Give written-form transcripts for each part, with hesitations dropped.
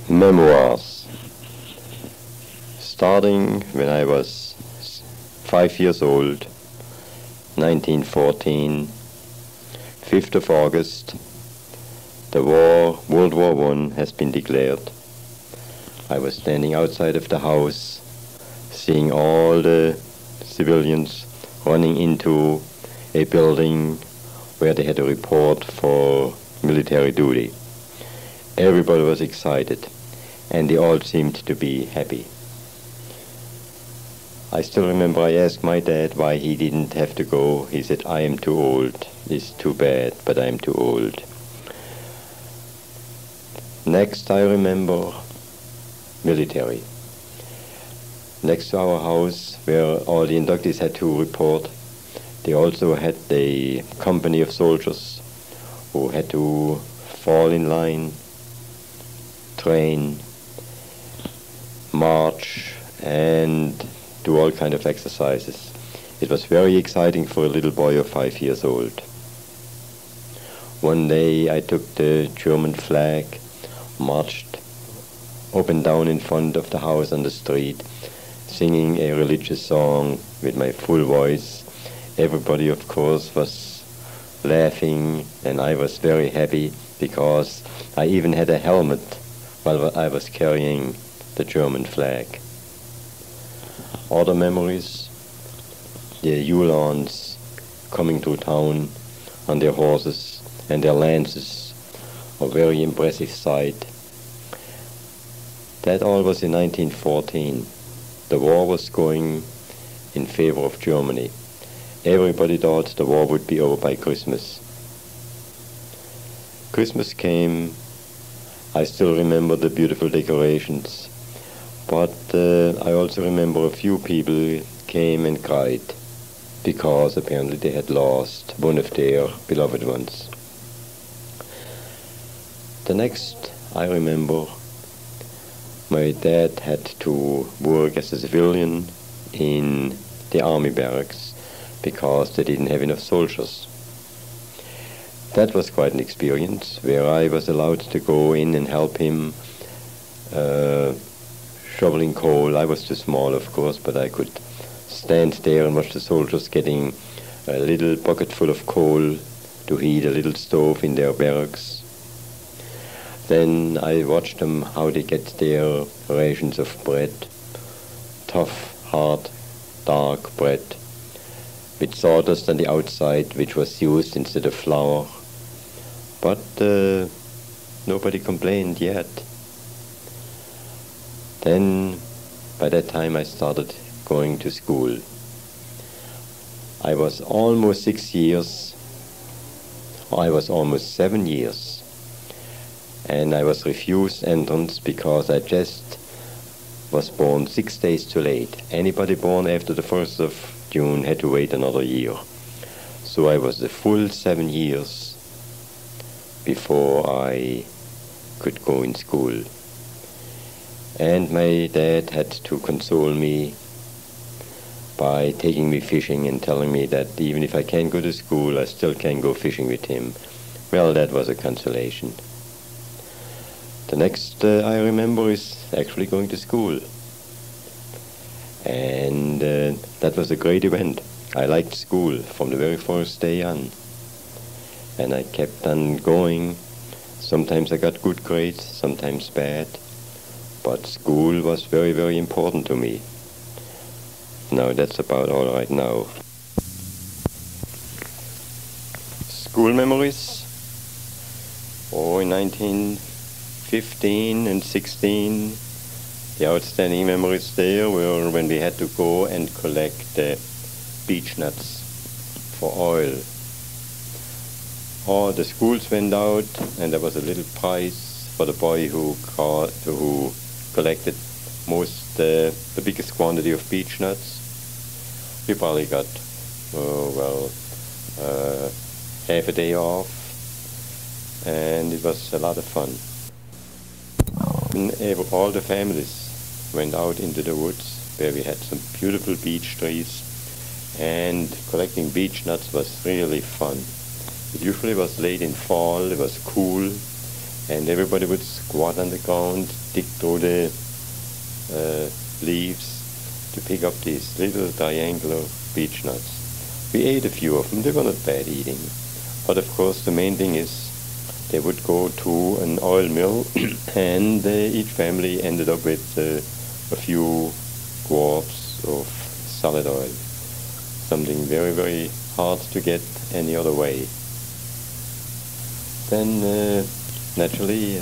Memoirs. Starting when I was 5 years old, 1914, 5th of August, the war, World War I, has been declared. I was standing outside of the house, seeing all the civilians running into a building where they had a report for military duty. Everybody was excited, and they all seemed to be happy. I still remember I asked my dad why he didn't have to go. He said, "I am too old. It's too bad, but I am too old." Next, I remember military. Next to our house, where all the inductees had to report, they also had a company of soldiers who had to fall in line, train, march, and do all kind of exercises. It was very exciting for a little boy of 5 years old. One day I took the German flag, marched up and down in front of the house on the street, singing a religious song with my full voice. Everybody, of course, was laughing, and I was very happy because I even had a helmet while I was carrying the German flag. Other memories, the Uhlans coming to town on their horses and their lances, a very impressive sight. That all was in 1914. The war was going in favor of Germany. Everybody thought the war would be over by Christmas. Christmas came. I still remember the beautiful decorations, but I also remember a few people came and cried because apparently they had lost one of their beloved ones. The next, I remember, my dad had to work as a civilian in the army barracks because they didn't have enough soldiers. That was quite an experience where I was allowed to go in and help him shoveling coal. I was too small, of course, but I could stand there and watch the soldiers getting a little bucket full of coal to heat a little stove in their barracks. Then I watched them how they get their rations of bread, tough, hard, dark bread, with sawdust on the outside, which was used instead of flour. But nobody complained yet. Then, by that time, I started going to school. I was almost 6 years, or I was almost 7 years, and I was refused entrance because I just was born 6 days too late. Anybody born after the 1st of June had to wait another year. So I was the full 7 years before I could go in school. And my dad had to console me by taking me fishing and telling me that even if I can't go to school, I still can go fishing with him. Well, that was a consolation. The next I remember is actually going to school. And that was a great event. I liked school from the very first day on. And I kept on going. Sometimes I got good grades, sometimes bad. But school was very, very important to me. Now that's about all right now. School memories? Oh, in 1915 and 16, the outstanding memories there were when we had to go and collect beech nuts for oil. All the schools went out, and there was a little prize for the boy who collected the biggest quantity of beech nuts. We probably got half a day off, and it was a lot of fun. All the families went out into the woods where we had some beautiful beech trees, and collecting beech nuts was really fun. It usually was late in fall, it was cool, and everybody would squat on the ground, dig through the leaves to pick up these little triangular beech nuts. We ate a few of them. They were not bad eating. But of course the main thing is they would go to an oil mill and each family ended up with a few quarts of solid oil. Something very, very hard to get any other way. Then naturally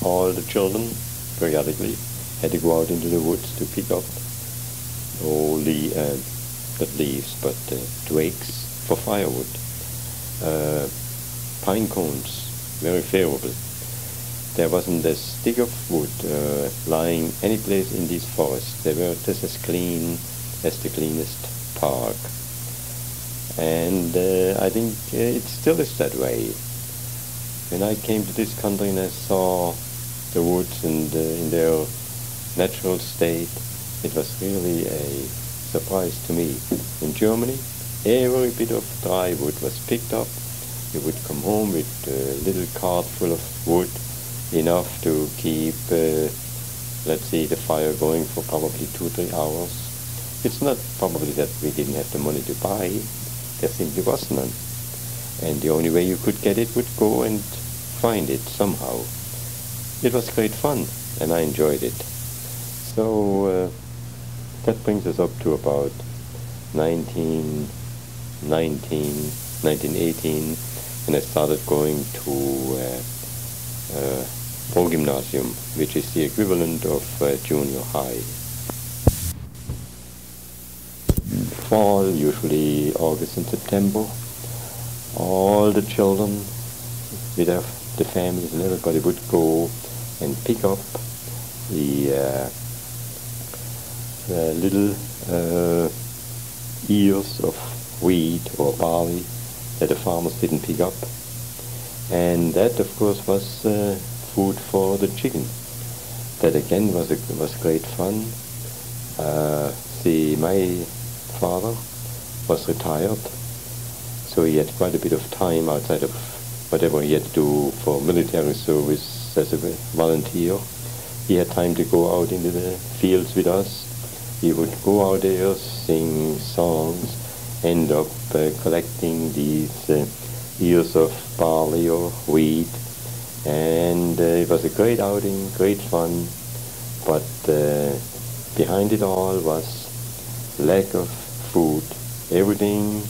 all the children periodically had to go out into the woods to pick up only not leaves but twigs for firewood. Pine cones, very favorable. There wasn't a stick of wood lying any place in these forests. They were just as clean as the cleanest park. And I think it still is that way. When I came to this country and I saw the woods and in their natural state, it was really a surprise to me. In Germany, every bit of dry wood was picked up. You would come home with a little cart full of wood, enough to keep, let's say, the fire going for probably 2-3 hours. It's not probably that we didn't have the money to buy. There simply was none. And the only way you could get it would go and find it somehow. It was great fun, and I enjoyed it. So that brings us up to about 1918, and I started going to Pro-Gymnasium, which is the equivalent of junior high. Fall, usually August and September, all the children with the families and everybody would go and pick up the little ears of wheat or barley that the farmers didn't pick up. And that, of course, was food for the chicken. That again was great fun. My father was retired, so he had quite a bit of time outside of whatever he had to do for military service as a volunteer. He had time to go out into the fields with us. He would go out there, sing songs, end up collecting these ears of barley or wheat, and it was a great outing, great fun, but behind it all was lack of food. Everything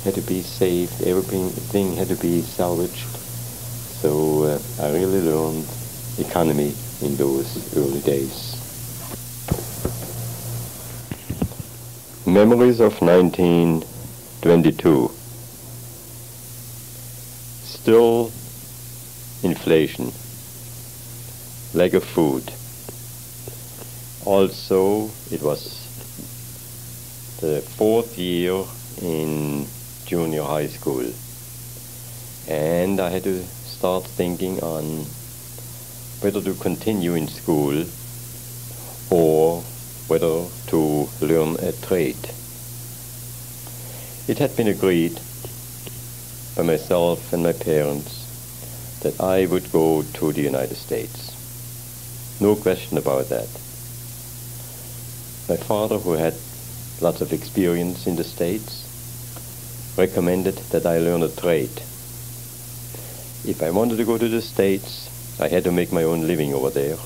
had to be saved, everything had to be salvaged. So I really learned economy in those early days. Memories of 1922. Still inflation, lack of food. Also, it was the 4th year in junior high school, and I had to start thinking on whether to continue in school or whether to learn a trade. It had been agreed by myself and my parents that I would go to the United States. No question about that. My father, who had lots of experience in the States, recommended that I learn a trade. If I wanted to go to the States, I had to make my own living over there.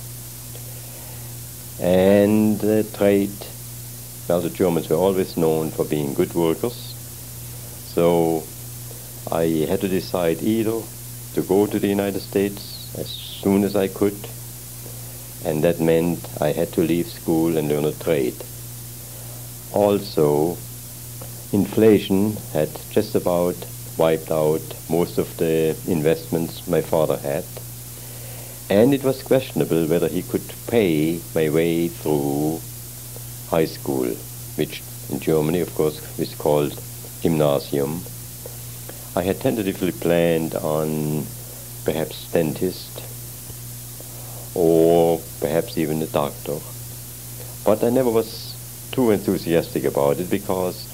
And the trade, well, the Germans were always known for being good workers. So I had to decide either to go to the United States as soon as I could, and that meant I had to leave school and learn a trade. Also, inflation had just about wiped out most of the investments my father had, and it was questionable whether he could pay my way through high school, which in Germany, of course, is called Gymnasium. I had tentatively planned on perhaps dentist or perhaps even a doctor, but I never was too enthusiastic about it because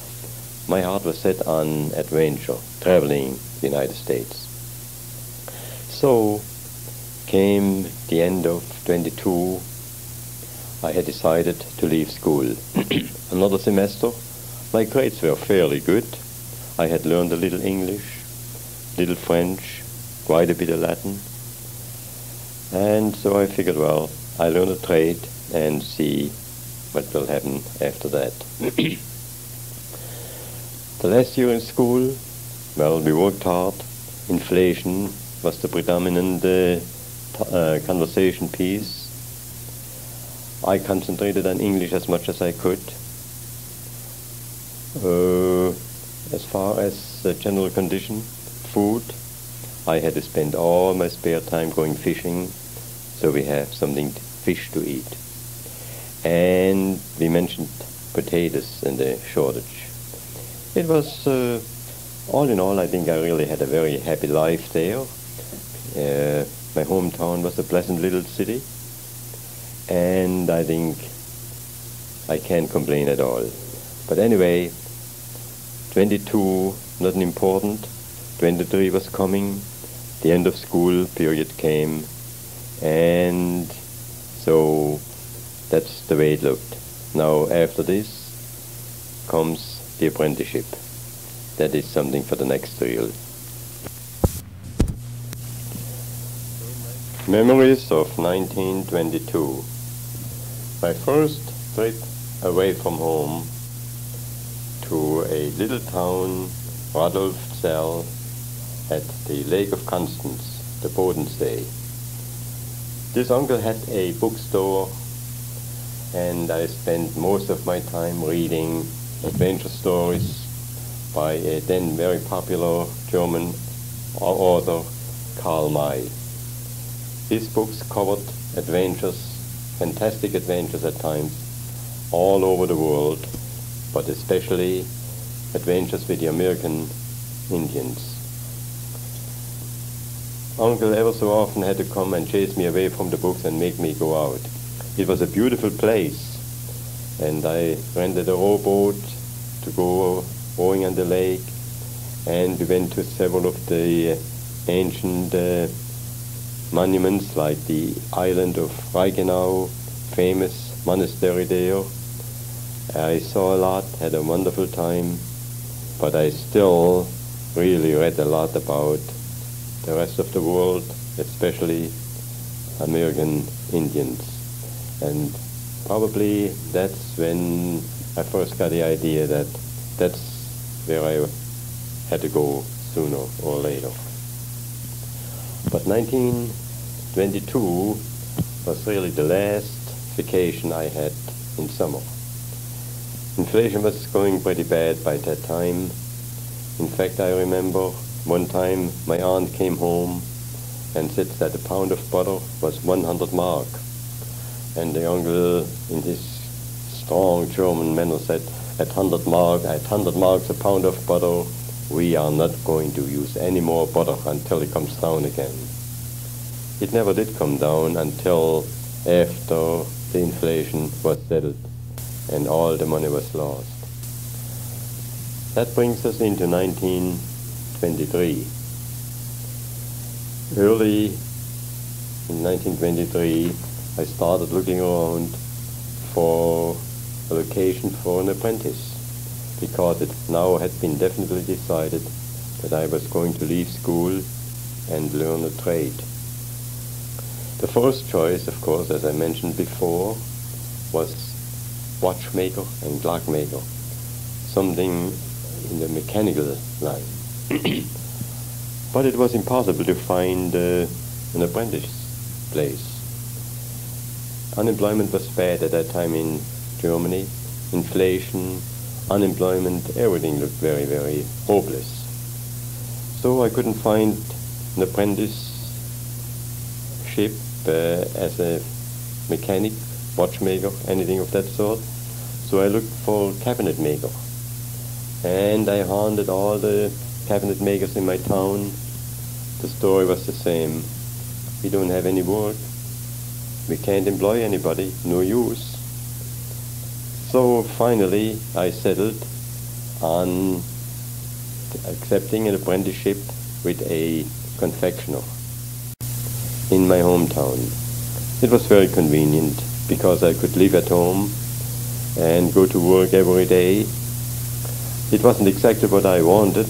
my heart was set on adventure, traveling the United States. So came the end of 22, I had decided to leave school. Another semester, my grades were fairly good. I had learned a little English, little French, quite a bit of Latin. And so I figured, well, I learn a trade and see what will happen after that. The last year in school, well, we worked hard. Inflation was the predominant conversation piece. I concentrated on English as much as I could. As far as the general condition, food, I had to spend all my spare time going fishing, so we have something fish to eat. And we mentioned potatoes and the shortage. It was, all in all, I think I really had a very happy life there. My hometown was a pleasant little city, and I think I can't complain at all. But anyway, 22, not important. 23 was coming, the end of school period came, and so that's the way it looked. Now after this comes the apprenticeship. That is something for the next reel. Memories of 1922. My first trip away from home to a little town, Radolfzell, at the Lake of Constance, the Bodensee. This uncle had a bookstore, and I spent most of my time reading adventure stories by a then very popular German author, Karl May. His books covered adventures, fantastic adventures at times, all over the world, but especially adventures with the American Indians. Uncle ever so often had to come and chase me away from the books and make me go out. It was a beautiful place, and I rented a rowboat to go rowing on the lake, and we went to several of the ancient monuments, like the island of Reichenau, famous monastery there. I saw a lot, had a wonderful time, but I still really read a lot about the rest of the world, especially American Indians. And probably that's when I first got the idea that that's where I had to go sooner or later. But 1922 was really the last vacation I had in summer. Inflation was going pretty bad by that time. In fact, I remember one time my aunt came home and said that a pound of butter was 100 mark. And the uncle, in his strong German manner, said, at 100 marks a pound of butter, we are not going to use any more butter until it comes down again. It never did come down until after the inflation was settled and all the money was lost. That brings us into 1923. Early in 1923, I started looking around for a location for an apprentice, because it now had been definitely decided that I was going to leave school and learn a trade. The first choice, of course, as I mentioned before, was watchmaker and clockmaker, something in the mechanical line. But it was impossible to find an apprentice place. Unemployment was bad at that time in Germany. Inflation, unemployment, everything looked very, very hopeless. So I couldn't find an apprenticeship as a mechanic, watchmaker, anything of that sort. So I looked for a cabinet maker. And I haunted all the cabinet makers in my town. The story was the same. We don't have any work. We can't employ anybody, no use. So finally I settled on accepting an apprenticeship with a confectioner. in my hometown. It was very convenient because I could live at home and go to work every day. It wasn't exactly what I wanted,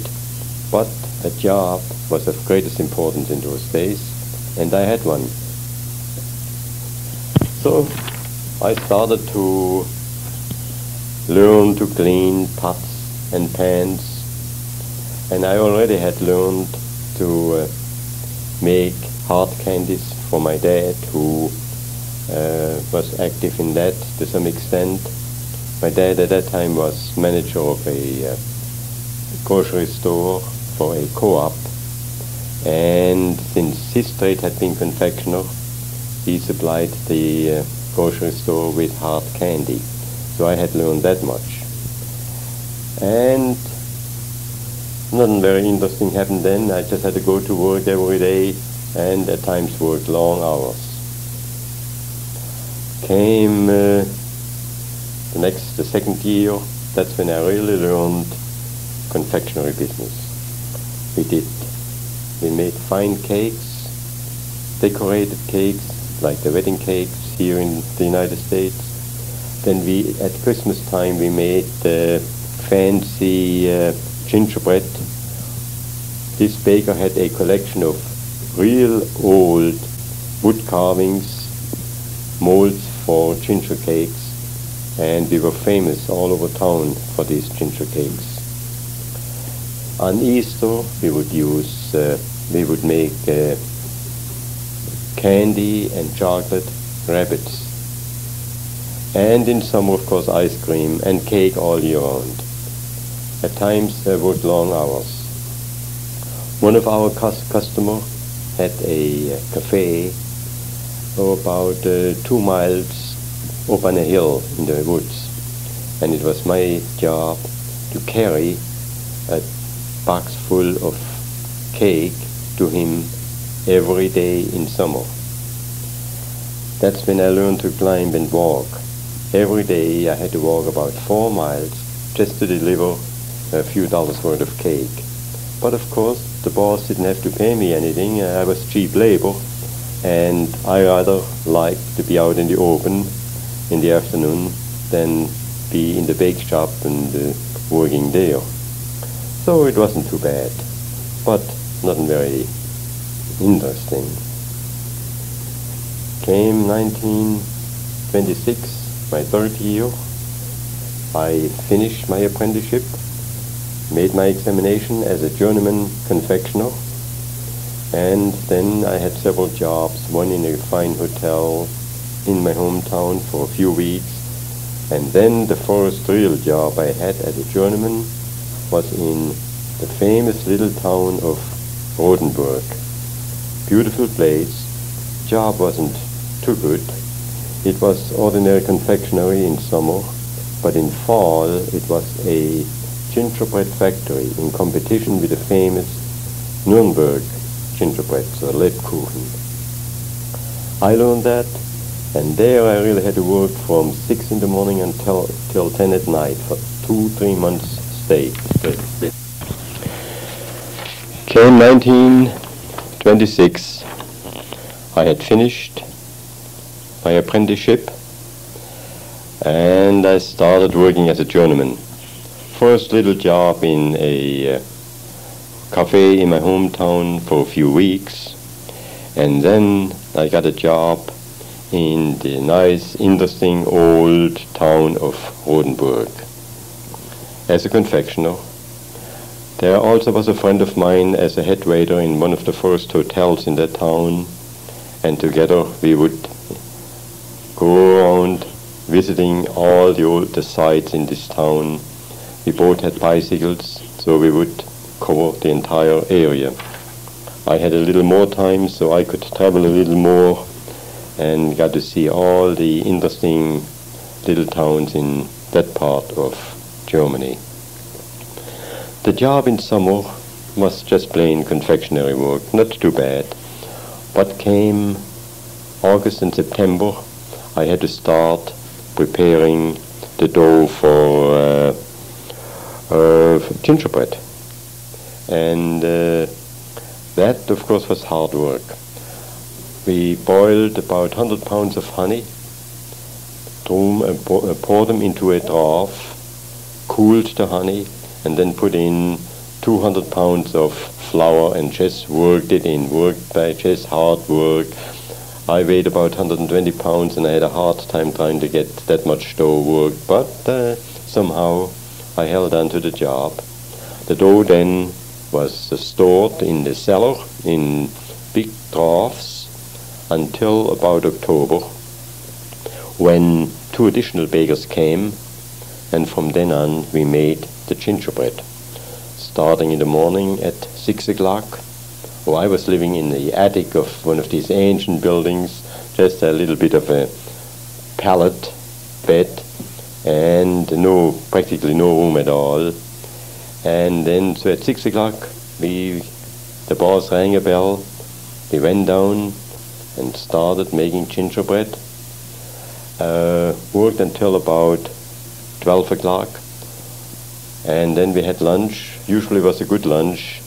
but a job was of greatest importance in those days, and I had one. So I started to learn to clean pots and pans, and I already had learned to make hard candies for my dad, who was active in that to some extent. My dad at that time was manager of a grocery store for a co-op, and since his trade had been confectioner, he supplied the grocery store with hard candy. So I had learned that much. And nothing very interesting happened then. I just had to go to work every day and at times worked long hours. Came the second year, that's when I really learned confectionery business. We made fine cakes, decorated cakes, like the wedding cakes here in the United States. Then at Christmas time, we made fancy gingerbread. This baker had a collection of real old wood carvings, molds for ginger cakes, and we were famous all over town for these ginger cakes. On Easter, we would make candy and chocolate rabbits. And in summer, of course, ice cream and cake all year round. At times, I worked long hours. One of our customers had a cafe about 2 miles up on a hill in the woods. And it was my job to carry a box full of cake to him every day in summer. That's when I learned to climb and walk. Every day I had to walk about 4 miles just to deliver a few dollars worth of cake. But of course, the boss didn't have to pay me anything. I was cheap labor, and I rather liked to be out in the open in the afternoon than be in the bake shop and working there. So it wasn't too bad, but nothing very interesting. Came 1926. My third year, I finished my apprenticeship, made my examination as a journeyman confectioner, and then I had several jobs, one in a fine hotel in my hometown for a few weeks, and then the first real job I had as a journeyman was in the famous little town of Rodenburg. Beautiful place. Job wasn't too good. It was ordinary confectionery in summer, but in fall it was a gingerbread factory in competition with the famous Nuremberg gingerbreads, or Lebkuchen. I learned that, and there I really had to work from 6 in the morning until 10 at night for 2-3 months straight. Came 1926. I had finished my apprenticeship, and I started working as a journeyman. First little job in a cafe in my hometown for a few weeks, and then I got a job in the nice, interesting old town of Rodenburg as a confectioner. There also was a friend of mine as a head waiter in one of the first hotels in that town, and together we would go around visiting all the sites in this town. We both had bicycles, so we would cover the entire area. I had a little more time, so I could travel a little more and got to see all the interesting little towns in that part of Germany. The job in summer was just plain confectionery work, not too bad, but came August and September, I had to start preparing the dough for gingerbread. And that, of course, was hard work. We boiled about 100 pounds of honey, poured them into a trough, cooled the honey, and then put in 200 pounds of flour and just worked it in, worked by just hard work. I weighed about 120 pounds and I had a hard time trying to get that much dough worked, but somehow I held on to the job. The dough then was stored in the cellar in big troughs until about October, when 2 additional bakers came, and from then on we made the gingerbread. Starting in the morning at 6 o'clock. Oh, I was living in the attic of one of these ancient buildings, just a little bit of a pallet bed, and practically no room at all. And then, so at 6 o'clock, the boss rang a bell, we went down and started making gingerbread. Worked until about 12 o'clock, and then we had lunch. Usually it was a good lunch.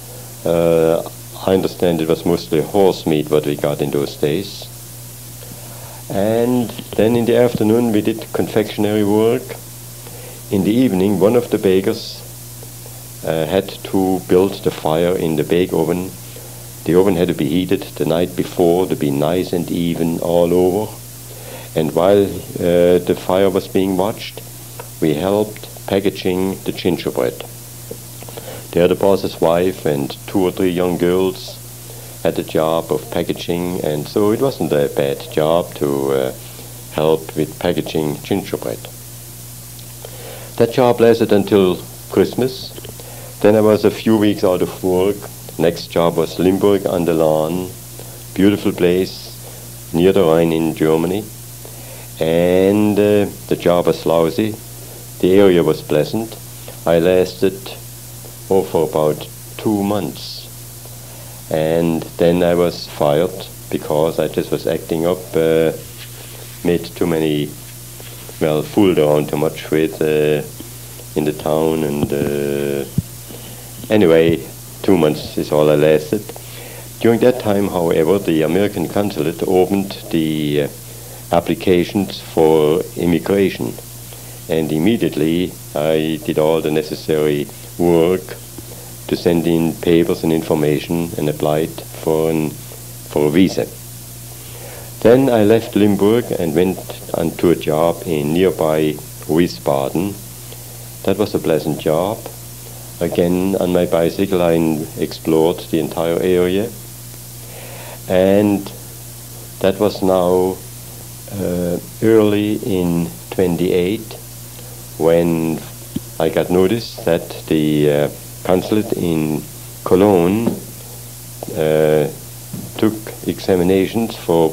I understand it was mostly horse meat what we got in those days. And then in the afternoon we did confectionery work. In the evening one of the bakers had to build the fire in the bake oven. The oven had to be heated the night before to be nice and even all over. And while the fire was being watched, we helped packaging the gingerbread. There the boss's wife and 2 or 3 young girls had the job of packaging, and so it wasn't a bad job to help with packaging gingerbread. That job lasted until Christmas. Then I was a few weeks out of work. Next job was Limburg an der Lahn, beautiful place near the Rhine in Germany. And the job was lousy. The area was pleasant. I lasted for about 2 months. And then I was fired because I just was acting up, made too many, fooled around too much with in the town. And anyway, 2 months is all I lasted. During that time, however, the American consulate opened the applications for immigration, and immediately I did all the necessary work to send in papers and information and applied for a visa. Then I left Limburg and went onto a job in nearby Wiesbaden. That was a pleasant job. Again, on my bicycle I explored the entire area, and that was now early in 28, when I got notice that the consulate in Cologne took examinations for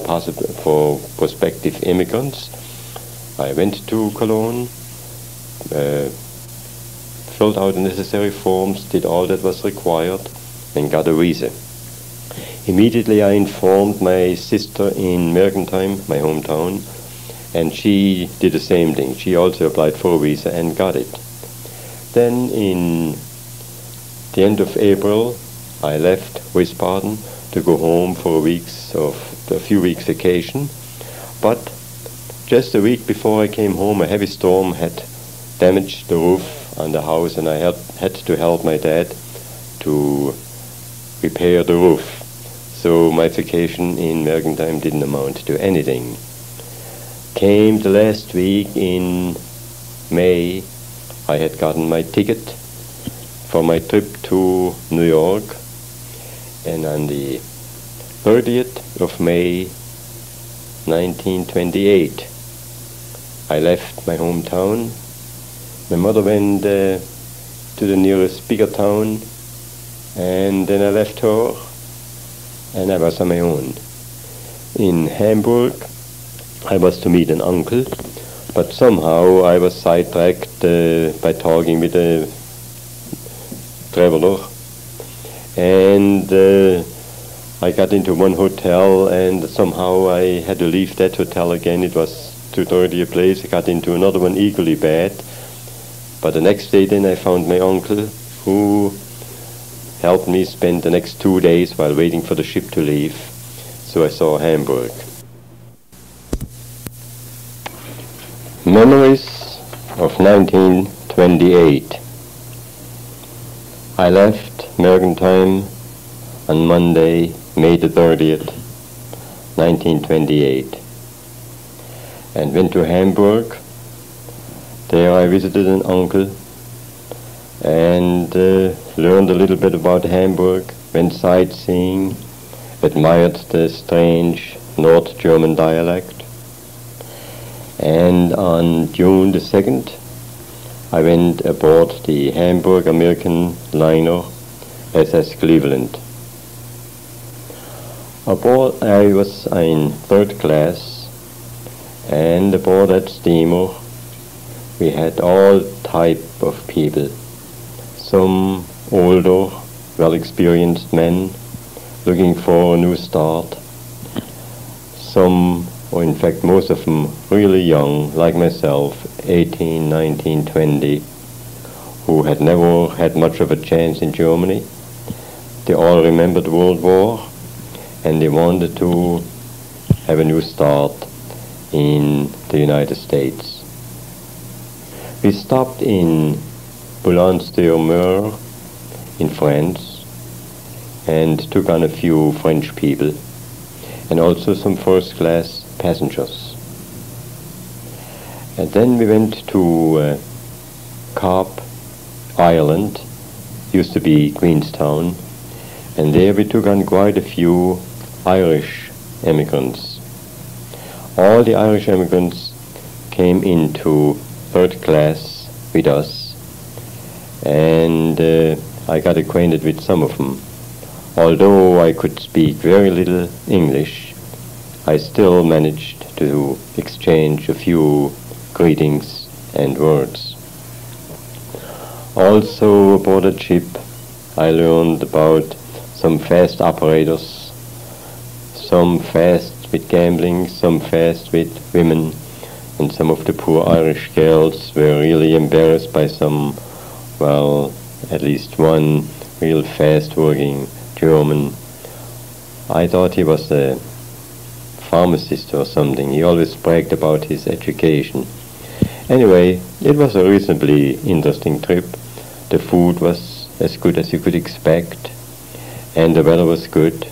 prospective immigrants. I went to Cologne, filled out the necessary forms, did all that was required, and got a visa. Immediately I informed my sister in Mergentheim, my hometown, and she did the same thing. She also applied for a visa and got it. Then in the end of April I left Wiesbaden to go home for a few weeks vacation, but just a week before I came home a heavy storm had damaged the roof on the house, and I had to help my dad to repair the roof. So my vacation in Mergentheim didn't amount to anything. Came the last week in May, I had gotten my ticket for my trip to New York, and on the 30th of May 1928 I left my hometown. My mother went to the nearest bigger town, and then I left her and I was on my own. In Hamburg I was to meet an uncle, but somehow I was sidetracked by talking with a traveler, and I got into one hotel, and somehow I had to leave that hotel again. It was too dirty a place. I got into another one equally bad. But the next day then I found my uncle, who helped me spend the next 2 days while waiting for the ship to leave. so I saw Hamburg. Memories of 1928. I left Mergentheim on Monday, May the 30th, 1928, and went to Hamburg. There I visited an uncle and learned a little bit about Hamburg, went sightseeing, admired the strange North German dialect. And on June the 2nd, I went aboard the Hamburg American liner SS Cleveland. Aboard, I was in third class, and aboard that steamer we had all type of people. Some older, well-experienced men looking for a new start. Some, or in fact most of them, really young, like myself, 18, 19, 20, who had never had much of a chance in Germany. They all remembered World War, and they wanted to have a new start in the United States. We stopped in Boulogne-sur-Mer in France and took on a few French people and also some first-class passengers. And then we went to Carp Island, used to be Queenstown, and there we took on quite a few Irish immigrants. All the Irish immigrants came into third class with us, and I got acquainted with some of them. Although I could speak very little English, I still managed to exchange a few greetings and words. Also aboard a ship I learned about some fast operators, some fast with gambling, some fast with women, and some of the poor Irish girls were really embarrassed by some, well, at least one real fast working German. I thought he was a pharmacist or something. He always bragged about his education. Anyway, it was a reasonably interesting trip. The food was as good as you could expect, and the weather was good.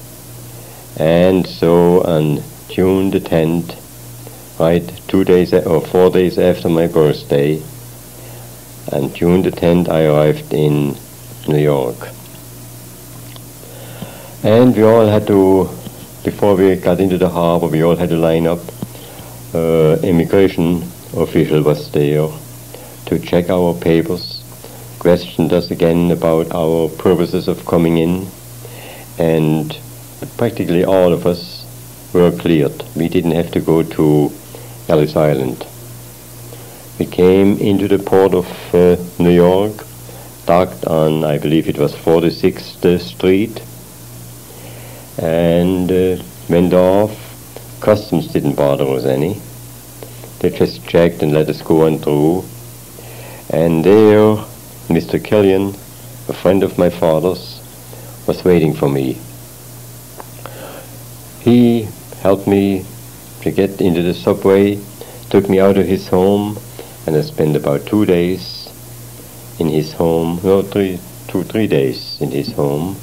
And so on June the 10th, right 4 days after my birthday, on June the 10th I arrived in New York. And we all had to, before we got into the harbor, we all had to line up. Immigration official was there to check our papers, questioned us again about our purposes of coming in, and practically all of us were cleared. We didn't have to go to Ellis Island. We came into the port of New York, docked on, I believe it was 46th Street, and went off. Customs didn't bother us any. They just checked and let us go on through. And there, Mr. Killian, a friend of my father's, was waiting for me. He helped me to get into the subway, took me out of his home, and I spent about 2 days in his home, no, 3 days in his home,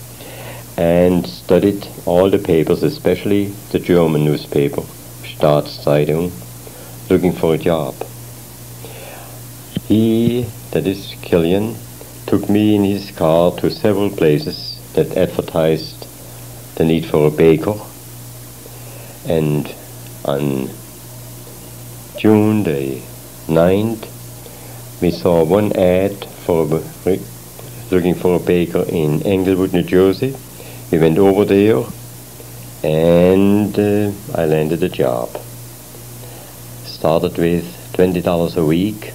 and studied all the papers, especially the German newspaper, Staatszeitung, looking for a job. He, that is Killian, took me in his car to several places that advertised the need for a baker, and on June the 9th we saw one ad for looking for a baker in Englewood, New Jersey. We went over there and I landed a job. Started with $20 a week.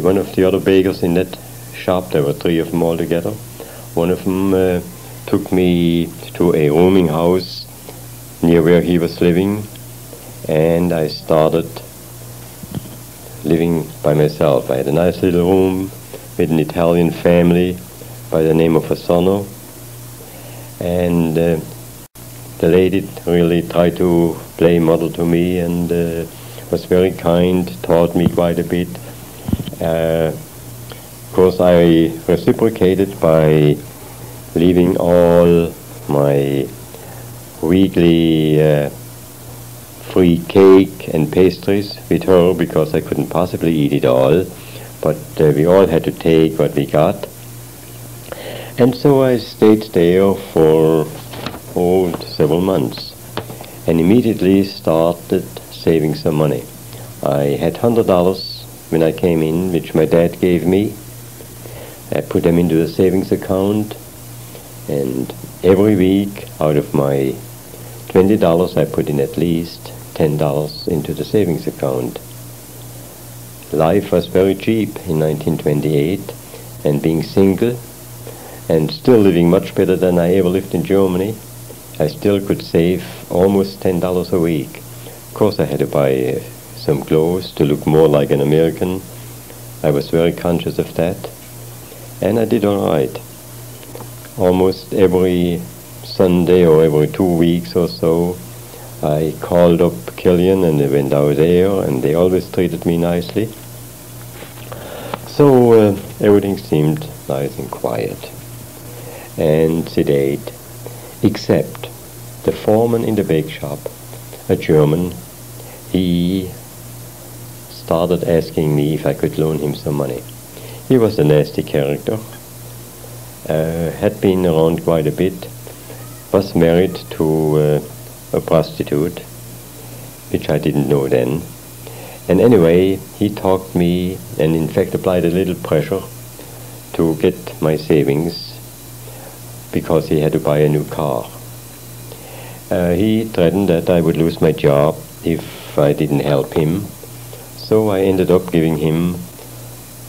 One of the other bakers in that shop, there were 3 of them altogether, one of them took me to a rooming house near where he was living, and I started living by myself. I had a nice little room with an Italian family by the name of Asano, and the lady really tried to play model to me and was very kind, taught me quite a bit. Of course, I reciprocated by leaving all my weekly free cake and pastries with her because I couldn't possibly eat it all, but we all had to take what we got. And so I stayed there for several months and immediately started saving some money. I had $100 when I came in, which my dad gave me. I put them into the savings account, and every week out of my $20 I put in at least $10 into the savings account. Life was very cheap in 1928, and being single and still living much better than I ever lived in Germany, I still could save almost $10 a week. Of course, I had to buy some clothes to look more like an American. I was very conscious of that, and I did all right. Almost every Sunday or every 2 weeks or so, I called up Killian and they went out there, and they always treated me nicely. So everything seemed nice and quiet and sedate, except the foreman in the bake shop, a German. He started asking me if I could loan him some money. He was a nasty character, had been around quite a bit, was married to a prostitute, which I didn't know then. And anyway, he talked me and in fact applied a little pressure to get my savings because he had to buy a new car. He threatened that I would lose my job if I didn't help him. So I ended up giving him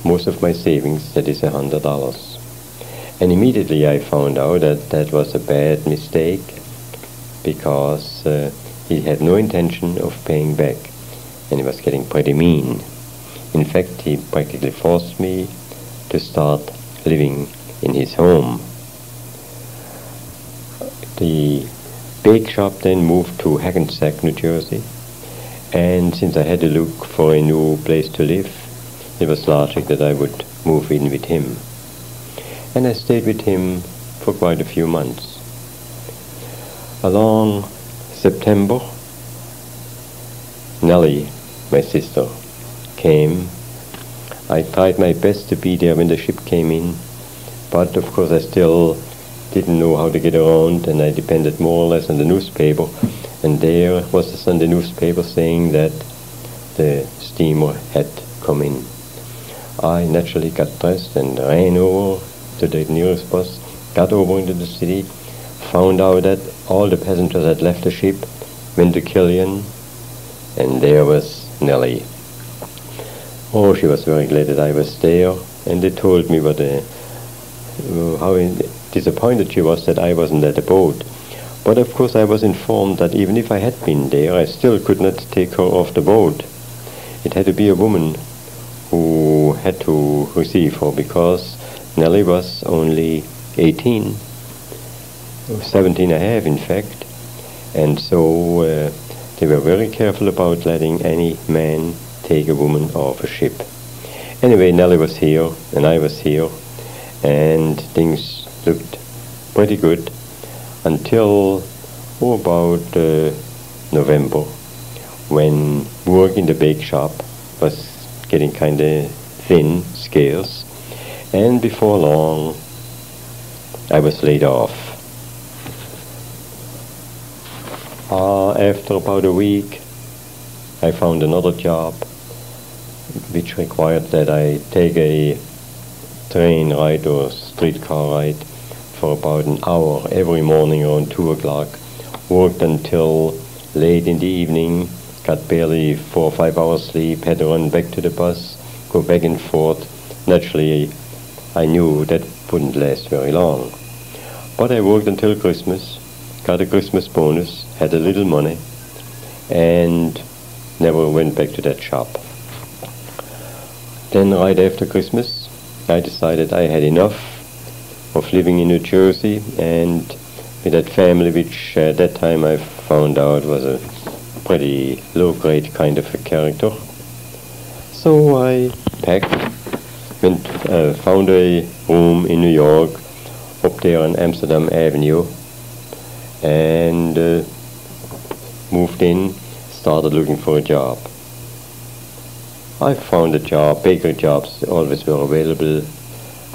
most of my savings, that is $100. And immediately I found out that that was a bad mistake because he had no intention of paying back, and he was getting pretty mean. In fact, he practically forced me to start living in his home. The bake shop then moved to Hackensack, New Jersey, and since I had to look for a new place to live, it was logic that I would move in with him. And I stayed with him for quite a few months. Along September, Nellie, my sister, came. I tried my best to be there when the ship came in, but of course I still didn't know how to get around, and I depended more or less on the newspaper. And there was a Sunday newspaper saying that the steamer had come in. I naturally got dressed and ran over to the nearest bus, got over into the city, found out that all the passengers had left the ship, went to Killian, and there was Nellie. Oh, she was very glad that I was there, and they told me how disappointed she was that I wasn't at the boat. But of course I was informed that even if I had been there, I still could not take her off the boat. It had to be a woman who had to receive her, because Nellie was only 18, 17 and a half in fact, and so they were very careful about letting any man take a woman off a ship. Anyway, Nellie was here and I was here, and things looked pretty good until about November, when work in the bake shop was getting kind of thin, scarce, and before long I was laid off. After about a week I found another job which required that I take a train ride or streetcar ride for about an hour every morning around 2 o'clock, worked until late in the evening, got barely 4 or 5 hours sleep, had to run back to the bus, go back and forth. Naturally, I knew that wouldn't last very long. But I worked until Christmas, got a Christmas bonus, had a little money, and never went back to that shop. Then right after Christmas, I decided I had enough of living in New Jersey and with that family, which at that time I found out was a pretty low-grade kind of a character. So I packed, found a room in New York, up there on Amsterdam Avenue, and moved in, started looking for a job. I found a job, bakery jobs always were available.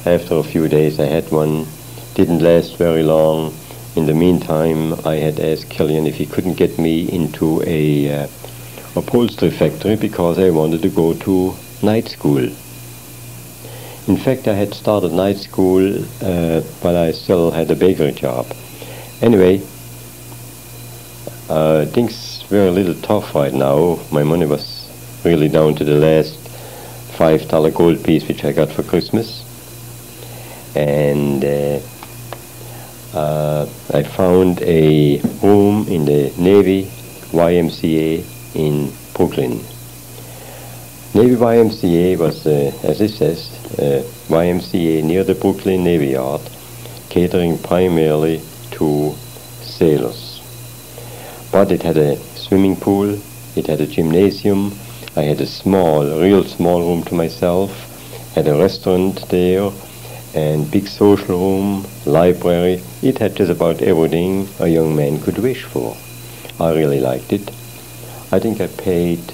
After a few days I had one, didn't last very long. In the meantime, I had asked Killian if he couldn't get me into a upholstery factory because I wanted to go to night school. In fact, I had started night school, but I still had a bakery job. Anyway, things were a little tough right now. My money was really down to the last $5 gold piece which I got for Christmas. And I found a room in the Navy YMCA in Brooklyn. Navy YMCA was, as it says, YMCA near the Brooklyn Navy Yard, catering primarily to sailors. But it had a swimming pool, it had a gymnasium, I had a real small room to myself, had a restaurant there, and big social room, library. It had just about everything a young man could wish for. I really liked it. I think I paid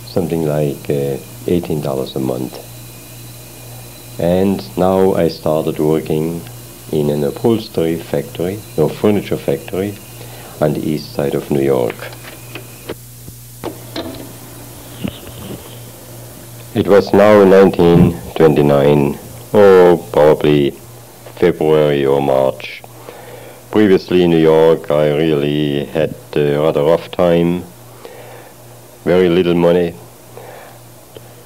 something like $18 a month. And now I started working in an upholstery factory, no, furniture factory, on the east side of New York. It was now 1929, or probably February or March. Previously in New York I really had a rather rough time, very little money.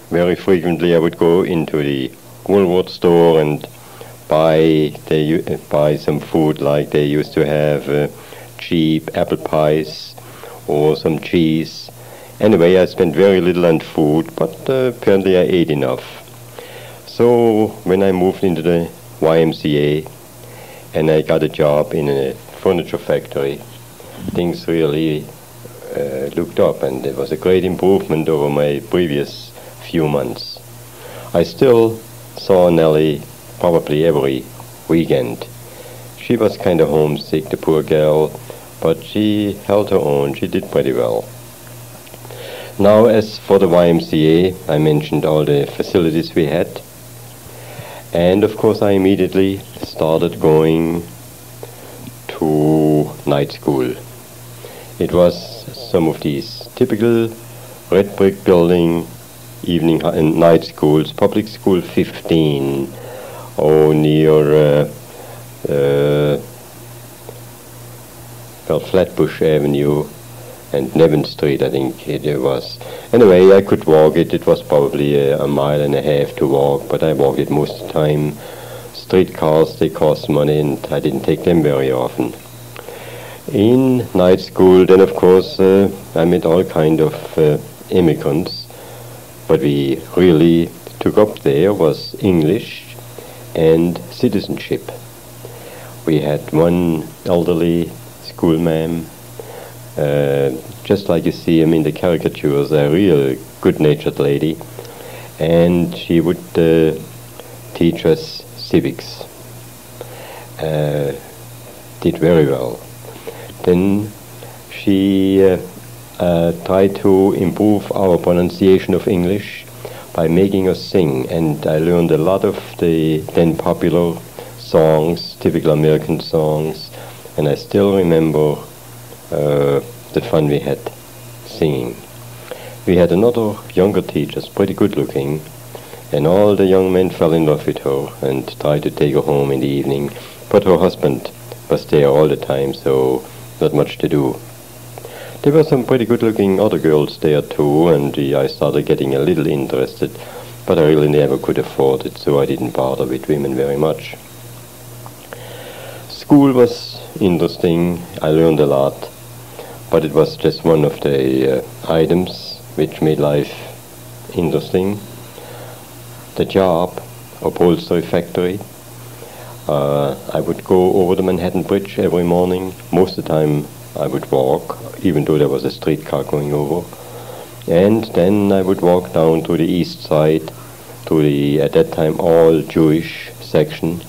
Very frequently I would go into the Woolworth store and buy some food, like they used to have cheap apple pies or some cheese. Anyway, I spent very little on food, but apparently I ate enough. So when I moved into the YMCA and I got a job in a furniture factory, things really looked up, and it was a great improvement over my previous few months. I still saw Nellie probably every weekend. She was kind of homesick, the poor girl, but she held her own. She did pretty well. Now, as for the YMCA, I mentioned all the facilities we had. And of course I immediately started going to night school. It was some of these typical red brick building evening and night schools, Public School 15, or near Flatbush Avenue and Nevin Street, I think it was. Anyway, I could walk it. It was probably a mile and a half to walk, but I walked it most of the time. Streetcars, they cost money, and I didn't take them very often. In night school, then of course, I met all kind of immigrants. What we really took up there was English and citizenship. We had one elderly schoolma'am, just like you see him in the caricatures, a real good-natured lady, and she would teach us civics. Did very well. Then she tried to improve our pronunciation of English by making us sing, and I learned a lot of the then popular songs, typical American songs, and I still remember the fun we had singing. We had another younger teacher, pretty good looking, and all the young men fell in love with her and tried to take her home in the evening, but her husband was there all the time, so not much to do. There were some pretty good looking other girls there too, and I started getting a little interested, but I really never could afford it, so I didn't bother with women very much. School was interesting. I learned a lot, but it was just one of the items which made life interesting. The job, upholstery factory, I would go over the Manhattan Bridge every morning. Most of the time I would walk, even though there was a streetcar going over. And then I would walk down to the east side, to the, at that time, all Jewish section.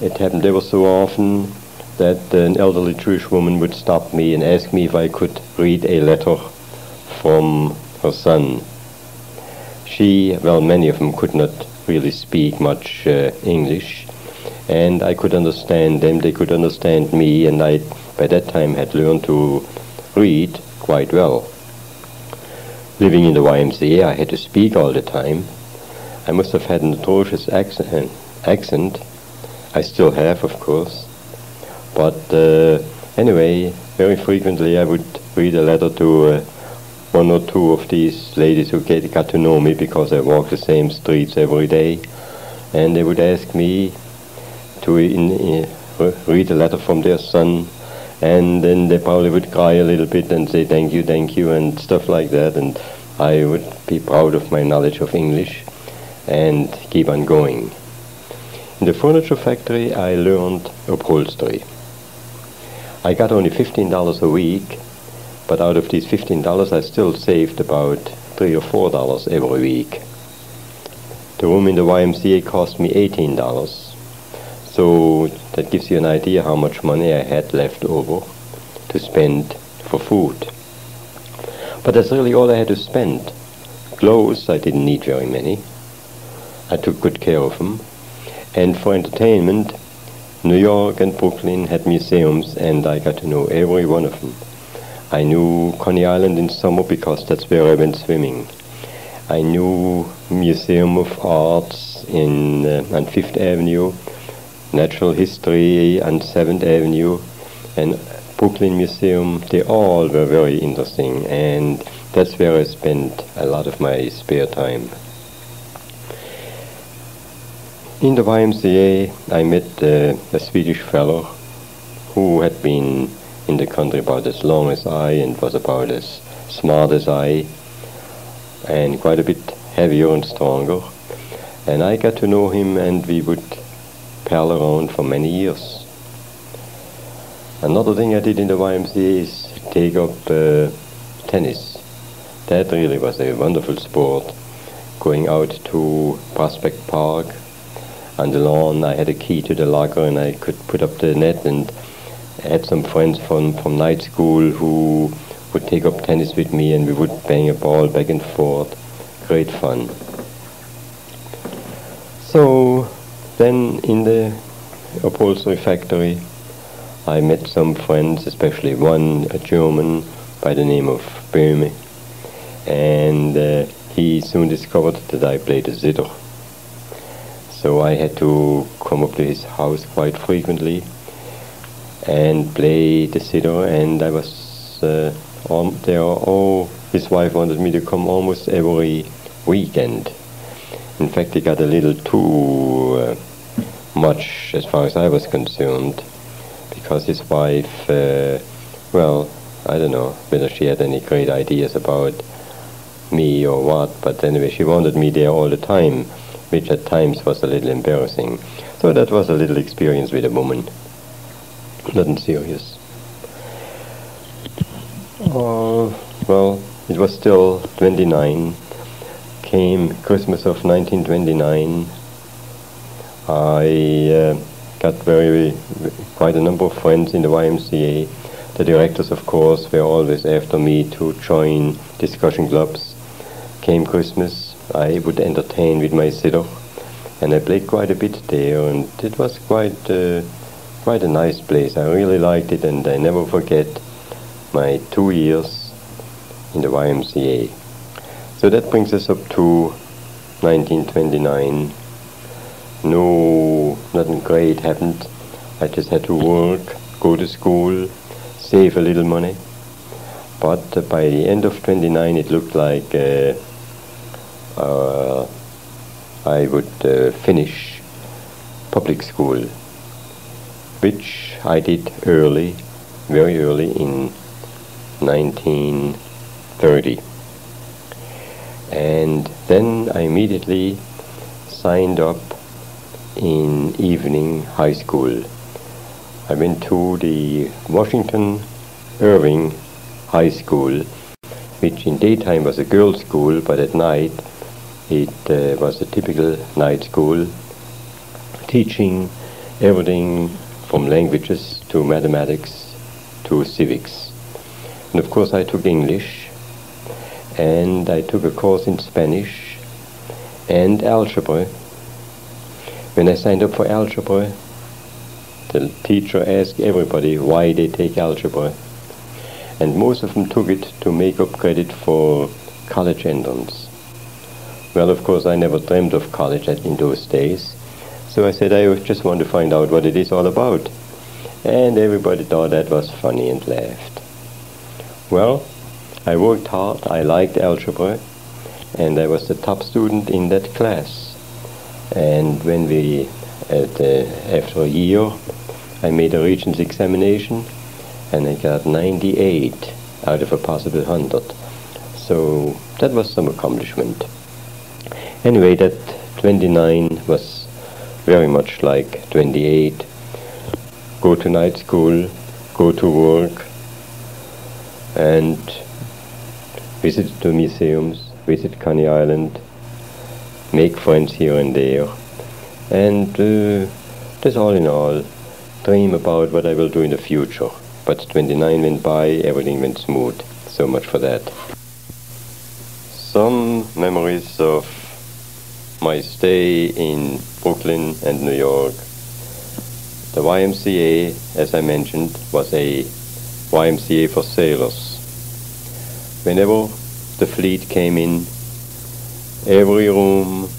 It happened ever so often that an elderly Jewish woman would stop me and ask me if I could read a letter from her son. Many of them could not really speak much English, and I could understand them, they could understand me, and I, by that time, had learned to read quite well. Living in the YMCA, I had to speak all the time. I must have had an atrocious accent. I still have, of course. But anyway, very frequently I would read a letter to one or two of these ladies who got to know me because I walked the same streets every day. And they would ask me to read a letter from their son, and then they probably would cry a little bit and say thank you, and stuff like that, and I would be proud of my knowledge of English and keep on going. In the furniture factory I learned upholstery. I got only $15 a week, but out of these $15 I still saved about $3 or $4 every week. The room in the YMCA cost me $18. So that gives you an idea how much money I had left over to spend for food. But that's really all I had to spend. Clothes, I didn't need very many. I took good care of them. And for entertainment, New York and Brooklyn had museums, and I got to know every one of them. I knew Coney Island in summer because that's where I went swimming. I knew Museum of Arts on Fifth Avenue, Natural History on 7th Avenue, and Brooklyn Museum. They all were very interesting, and that's where I spent a lot of my spare time. In the YMCA, I met a Swedish fellow who had been in the country about as long as I and was about as smart as I, and quite a bit heavier and stronger. And I got to know him, and we would pal around for many years. Another thing I did in the YMCA is take up tennis. That really was a wonderful sport. Going out to Prospect Park on the lawn, I had a key to the locker and I could put up the net, and I had some friends from night school who would take up tennis with me, and we would bang a ball back and forth. Great fun. So then in the upholstery factory I met some friends, especially one, a German by the name of Böhme, and he soon discovered that I played the zither. So I had to come up to his house quite frequently and play the zither, and I was there. His wife wanted me to come almost every weekend. In fact, it got a little too much as far as I was concerned, because his wife, well, I don't know whether she had any great ideas about me or what, but anyway, she wanted me there all the time, which at times was a little embarrassing. So that was a little experience with a woman. Nothing serious. Well, it was still 29. Came Christmas of 1929. I got quite a number of friends in the YMCA. The directors, of course, were always after me to join discussion clubs. Came Christmas, I would entertain with my zither, and I played quite a bit there, and it was quite a nice place. I really liked it, and I never forget my 2 years in the YMCA. So that brings us up to 1929. No, nothing great happened. I just had to work, go to school, save a little money. But by the end of 29, it looked like I would finish public school, which I did early, very early in 1930. And then I immediately signed up in evening high school. I went to the Washington Irving High School, which in daytime was a girls' school, but at night it was a typical night school, teaching everything from languages to mathematics to civics. And of course I took English, and I took a course in Spanish and algebra. When I signed up for algebra, the teacher asked everybody why they take algebra, and most of them took it to make up credit for college entrance. Well, of course, I never dreamed of college in those days, so I said I just want to find out what it is all about. And everybody thought that was funny and laughed. Well, I worked hard, I liked algebra, and I was the top student in that class. And when after a year, I made a Regents examination, and I got 98 out of a possible 100. So that was some accomplishment. Anyway, that 29 was very much like 28. Go to night school, go to work, and visit the museums, visit Coney Island, make friends here and there, and just all in all, dream about what I will do in the future. But 29 went by, everything went smooth. So much for that. Some memories of my stay in Brooklyn and New York. The YMCA, as I mentioned, was a YMCA for sailors. Whenever the fleet came in, every room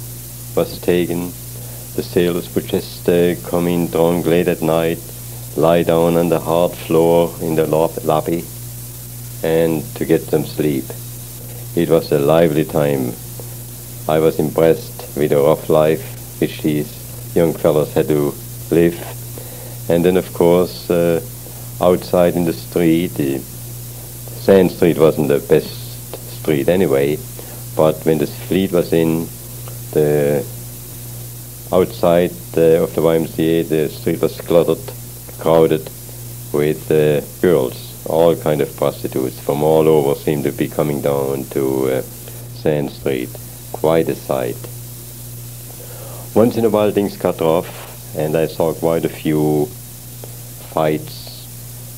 was taken. The sailors would just come in drunk late at night, lie down on the hard floor in the lobby, and to get some sleep. It was a lively time. I was impressed with the rough life which these young fellows had to live. And then, of course, outside in the street, the Sand Street wasn't the best street anyway, but when the fleet was in, the outside of the YMCA, the street was cluttered, crowded with girls, all kind of prostitutes from all over seemed to be coming down to Sand Street. Quite a sight. Once in a while things got rough, and I saw quite a few fights.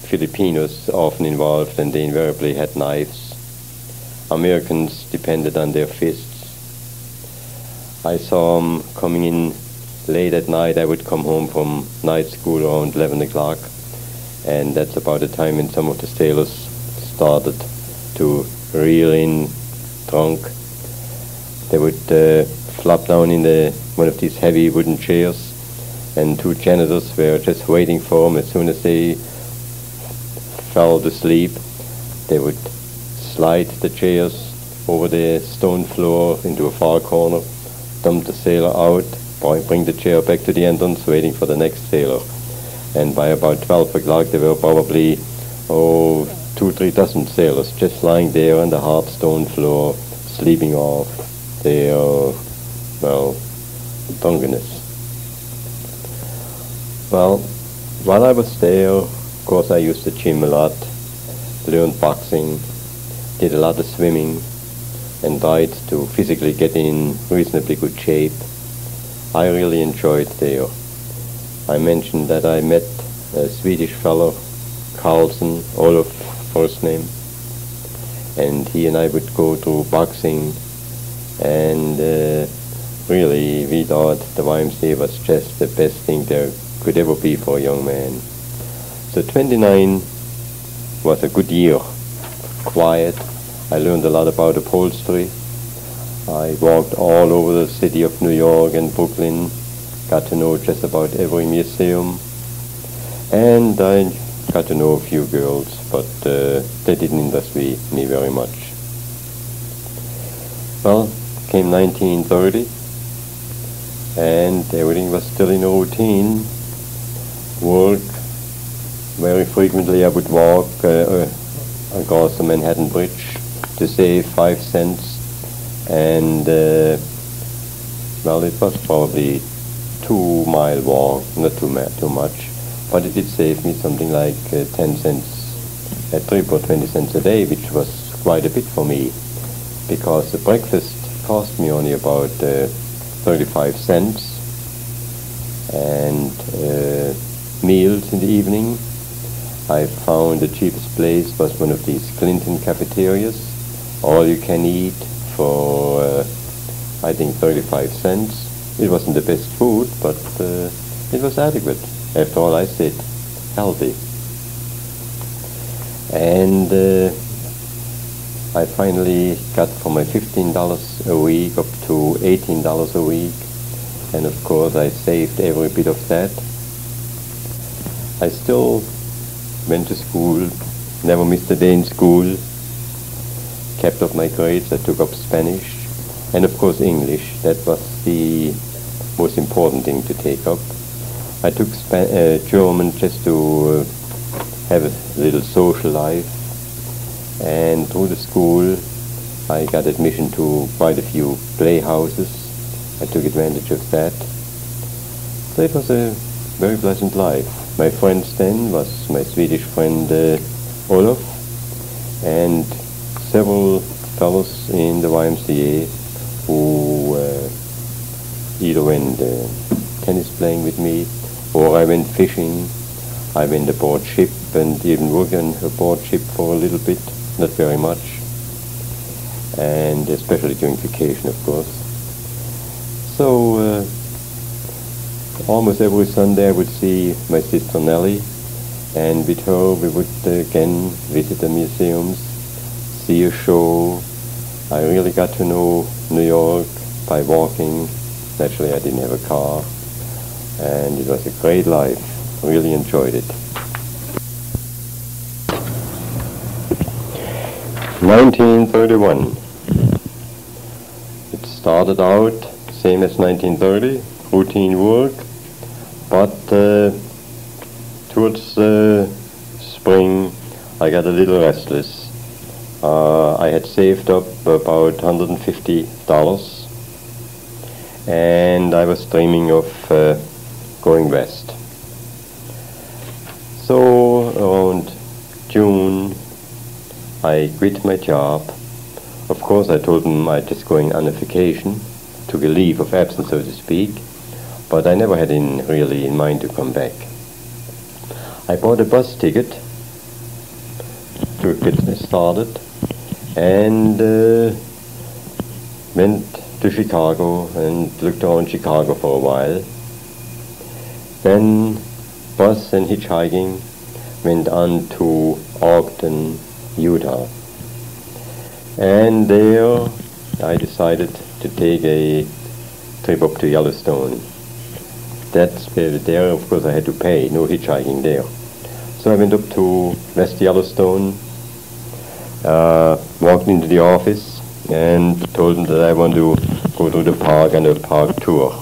Filipinos often involved, and they invariably had knives. Americans depended on their fists. I saw them coming in late at night. I would come home from night school around 11 o'clock, and that's about the time when some of the sailors started to reel in drunk. They would flop down in one of these heavy wooden chairs, and two janitors were just waiting for them. As soon as they fell to sleep, they would slide the chairs over the stone floor into a far corner, dump the sailor out, bring the chair back to the entrance, waiting for the next sailor. And by about 12 o'clock there were probably 2-3 dozen sailors just lying there on the hard stone floor, sleeping off their, drunkenness. Well, while I was there, of course I used the gym a lot, learned boxing, did a lot of swimming, and tried to physically get in reasonably good shape. I really enjoyed there. I mentioned that I met a Swedish fellow, Carlson, Olof first name, and he and I would go to boxing, and really we thought the YMCA was just the best thing there could ever be for a young man. So 29 was a good year, quiet. I learned a lot about upholstery. I walked all over the city of New York and Brooklyn, got to know just about every museum, and I got to know a few girls, but they didn't interest me very much. Well, came 1930, and everything was still in a routine. Work. Very frequently I would walk across the Manhattan Bridge to save 5 cents, and well, it was probably 2-mile walk, not too much, but it did save me something like 10 cents a trip or 20 cents a day, which was quite a bit for me, because the breakfast cost me only about 35 cents, and meals in the evening, I found the cheapest place was one of these Clinton cafeterias, all you can eat for I think 35 cents. It wasn't the best food, but it was adequate. After all, I said healthy. And I finally got from my $15 a week up to $18 a week, and of course I saved every bit of that. I still went to school, never missed a day in school, kept up my grades. I took up Spanish, and of course English. That was the most important thing to take up. I took German just to have a little social life, and through the school I got admission to quite a few playhouses. I took advantage of that. So it was a very pleasant life. My friends then was my Swedish friend Olof, and several fellows in the YMCA who either went tennis playing with me, or I went fishing. I went aboard ship and even worked on aboard ship for a little bit, not very much, and especially during vacation, of course. So almost every Sunday I would see my sister Nellie, and with her we would again visit the museums, see a show. I really got to know New York by walking. Naturally I didn't have a car, and it was a great life. Really enjoyed it. 1931. It started out same as 1930, routine work, but towards spring I got a little restless. I had saved up about $150, and I was dreaming of going west. So around June I quit my job. Of course I told them I'd just going on a vacation, took a leave of absence, so to speak, but I never had really in mind to come back. I bought a bus ticket to get started, and went to Chicago and looked around Chicago for a while. Then bus and hitchhiking went on to Ogden, Utah. And there I decided to take a trip up to Yellowstone. That's there, of course, I had to pay, no hitchhiking there. So I went up to West Yellowstone, walked into the office and told them that I want to go to the park on a park tour.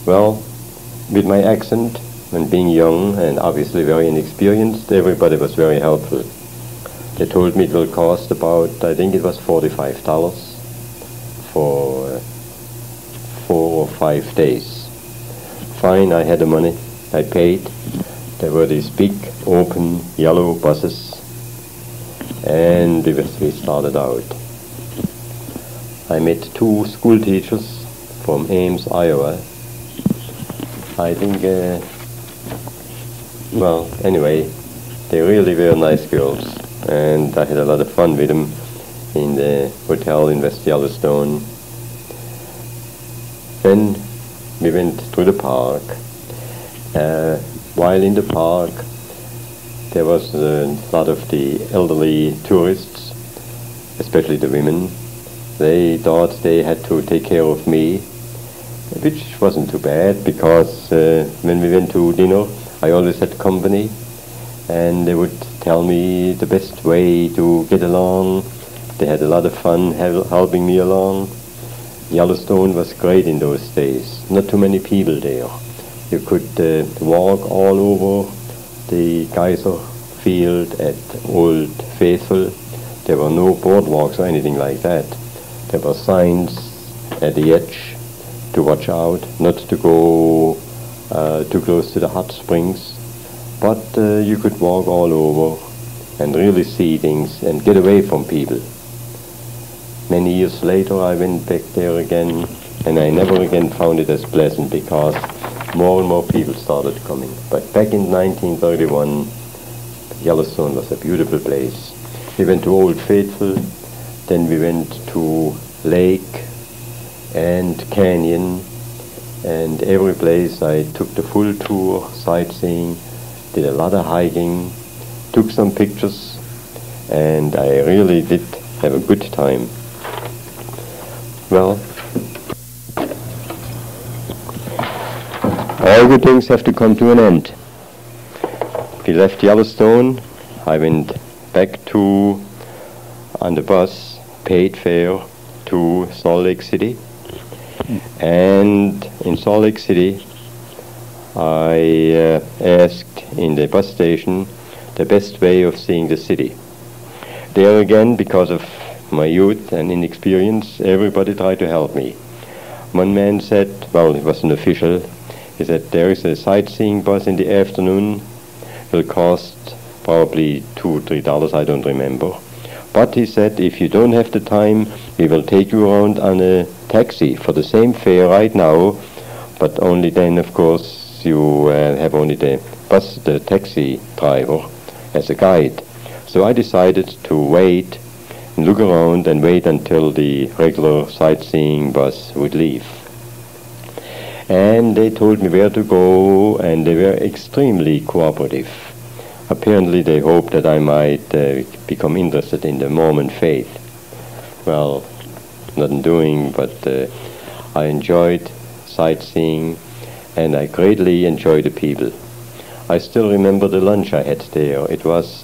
Well, with my accent and being young and obviously very inexperienced, everybody was very helpful. They told me it will cost about, I think it was $45 for 4 or 5 days. Fine, I had the money, I paid. There were these big, open, yellow buses, and we started out. I met 2 school teachers from Ames, Iowa. I think, well, anyway, they really were nice girls, and I had a lot of fun with them in the hotel in West Yellowstone. Then we went to the park. While in the park, there was a lot of the elderly tourists, especially the women. They thought they had to take care of me, which wasn't too bad, because when we went to dinner, I always had company, and they would tell me the best way to get along. They had a lot of fun helping me along. Yellowstone was great in those days. Not too many people there. You could walk all over the geyser field at Old Faithful. There were no boardwalks or anything like that. There were signs at the edge to watch out, not to go too close to the hot springs, but you could walk all over and really see things and get away from people. Many years later I went back there again, and I never again found it as pleasant because more and more people started coming. But back in 1931, Yellowstone was a beautiful place. We went to Old Faithful, then we went to Lake and Canyon, and every place I took the full tour, sightseeing, did a lot of hiking, took some pictures, and I really did have a good time. Well, all good things have to come to an end. We left Yellowstone. I went back on the bus, paid fare to Salt Lake City. And in Salt Lake City, I asked in the bus station the best way of seeing the city. There again, because of my youth and inexperience, everybody tried to help me. One man said, well, it was an official, he said, there is a sightseeing bus in the afternoon, will cost probably $2 or $3, I don't remember. But he said, if you don't have the time, we will take you around on a taxi for the same fare right now, but only then, of course, you have only the taxi driver as a guide. So I decided to wait and look around and wait until the regular sightseeing bus would leave. And they told me where to go, and they were extremely cooperative. Apparently they hoped that I might become interested in the Mormon faith. Well, nothing doing, but I enjoyed sightseeing, and I greatly enjoyed the people. I still remember the lunch I had there. It was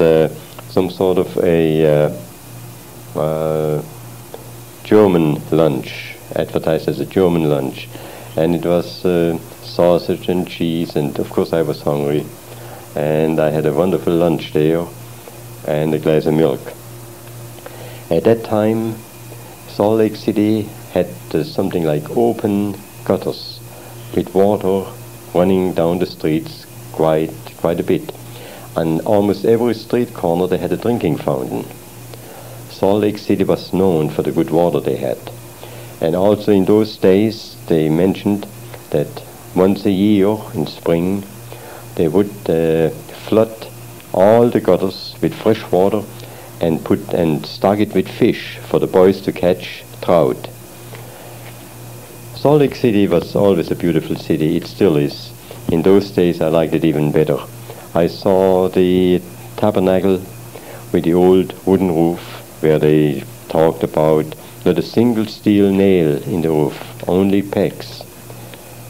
some sort of a German lunch, advertised as a German lunch, and it was sausage and cheese, and of course I was hungry, and I had a wonderful lunch there and a glass of milk. At that time, Salt Lake City had something like open gutters with water running down the streets quite a bit. On almost every street corner they had a drinking fountain. Salt Lake City was known for the good water they had. And also in those days they mentioned that once a year in spring they would flood all the gutters with fresh water and stock it with fish for the boys to catch trout. Salt Lake City was always a beautiful city. It still is. In those days I liked it even better. I saw the tabernacle with the old wooden roof where they talked about not a single steel nail in the roof, only pegs.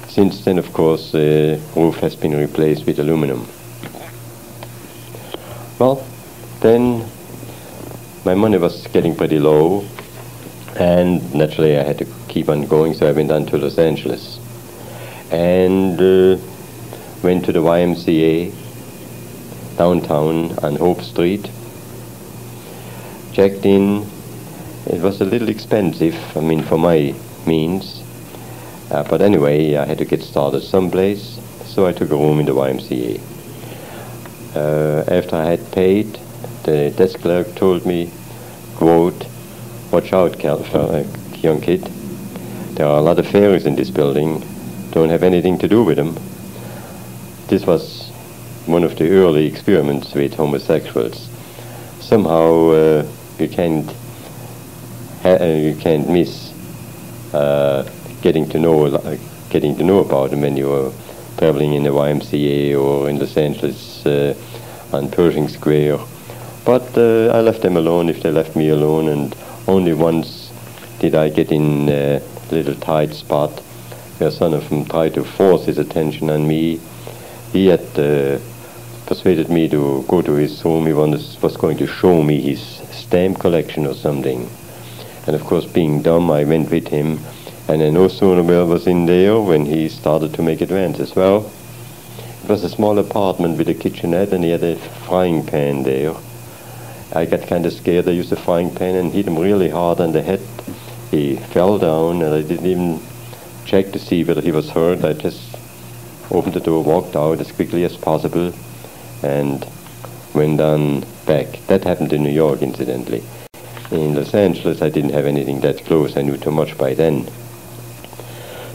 Since then, of course, the roof has been replaced with aluminum. Well, then my money was getting pretty low, and naturally I had to keep on going, so I went on to Los Angeles and went to the YMCA downtown on Hope Street. Checked in. It was a little expensive, I mean, for my means, but anyway, I had to get started someplace, so I took a room in the YMCA. After I had paid, the desk clerk told me, quote, "Watch out, young kid. There are a lot of fairies in this building. Don't have anything to do with them." This was one of the early experiments with homosexuals. Somehow you can't miss getting to know about them when you are traveling in the YMCA or in Los Angeles on Pershing Square. But I left them alone if they left me alone, and only once did I get in a little tight spot where some of them tried to force his attention on me. He had persuaded me to go to his home. He was going to show me his stamp collection or something. And of course, being dumb, I went with him, and I no sooner was in there when he started to make advances. Well, it was a small apartment with a kitchenette, and he had a frying pan there. I got kind of scared. I used the frying pan and hit him really hard on the head. He fell down, and I didn't even check to see whether he was hurt. I just opened the door, walked out as quickly as possible, and went on back. That happened in New York, incidentally. In Los Angeles, I didn't have anything that close. I knew too much by then.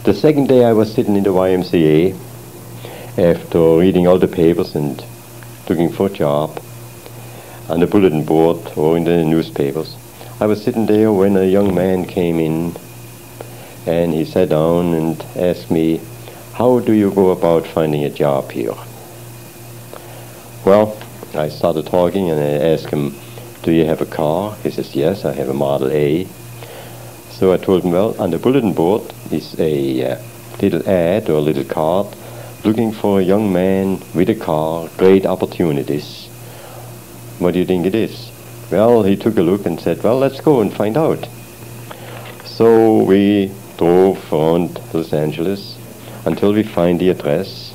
The second day I was sitting in the YMCA after reading all the papers and looking for a job on the bulletin board or in the newspapers. I was sitting there when a young man came in, and he sat down and asked me, "How do you go about finding a job here?" Well, I started talking and I asked him, "Do you have a car?" He says, "Yes, I have a Model A." So I told him, well, on the bulletin board is a little ad or a little card looking for a young man with a car, great opportunities. What do you think it is? Well, he took a look and said, "Well, let's go and find out." So we drove around Los Angeles until we find the address.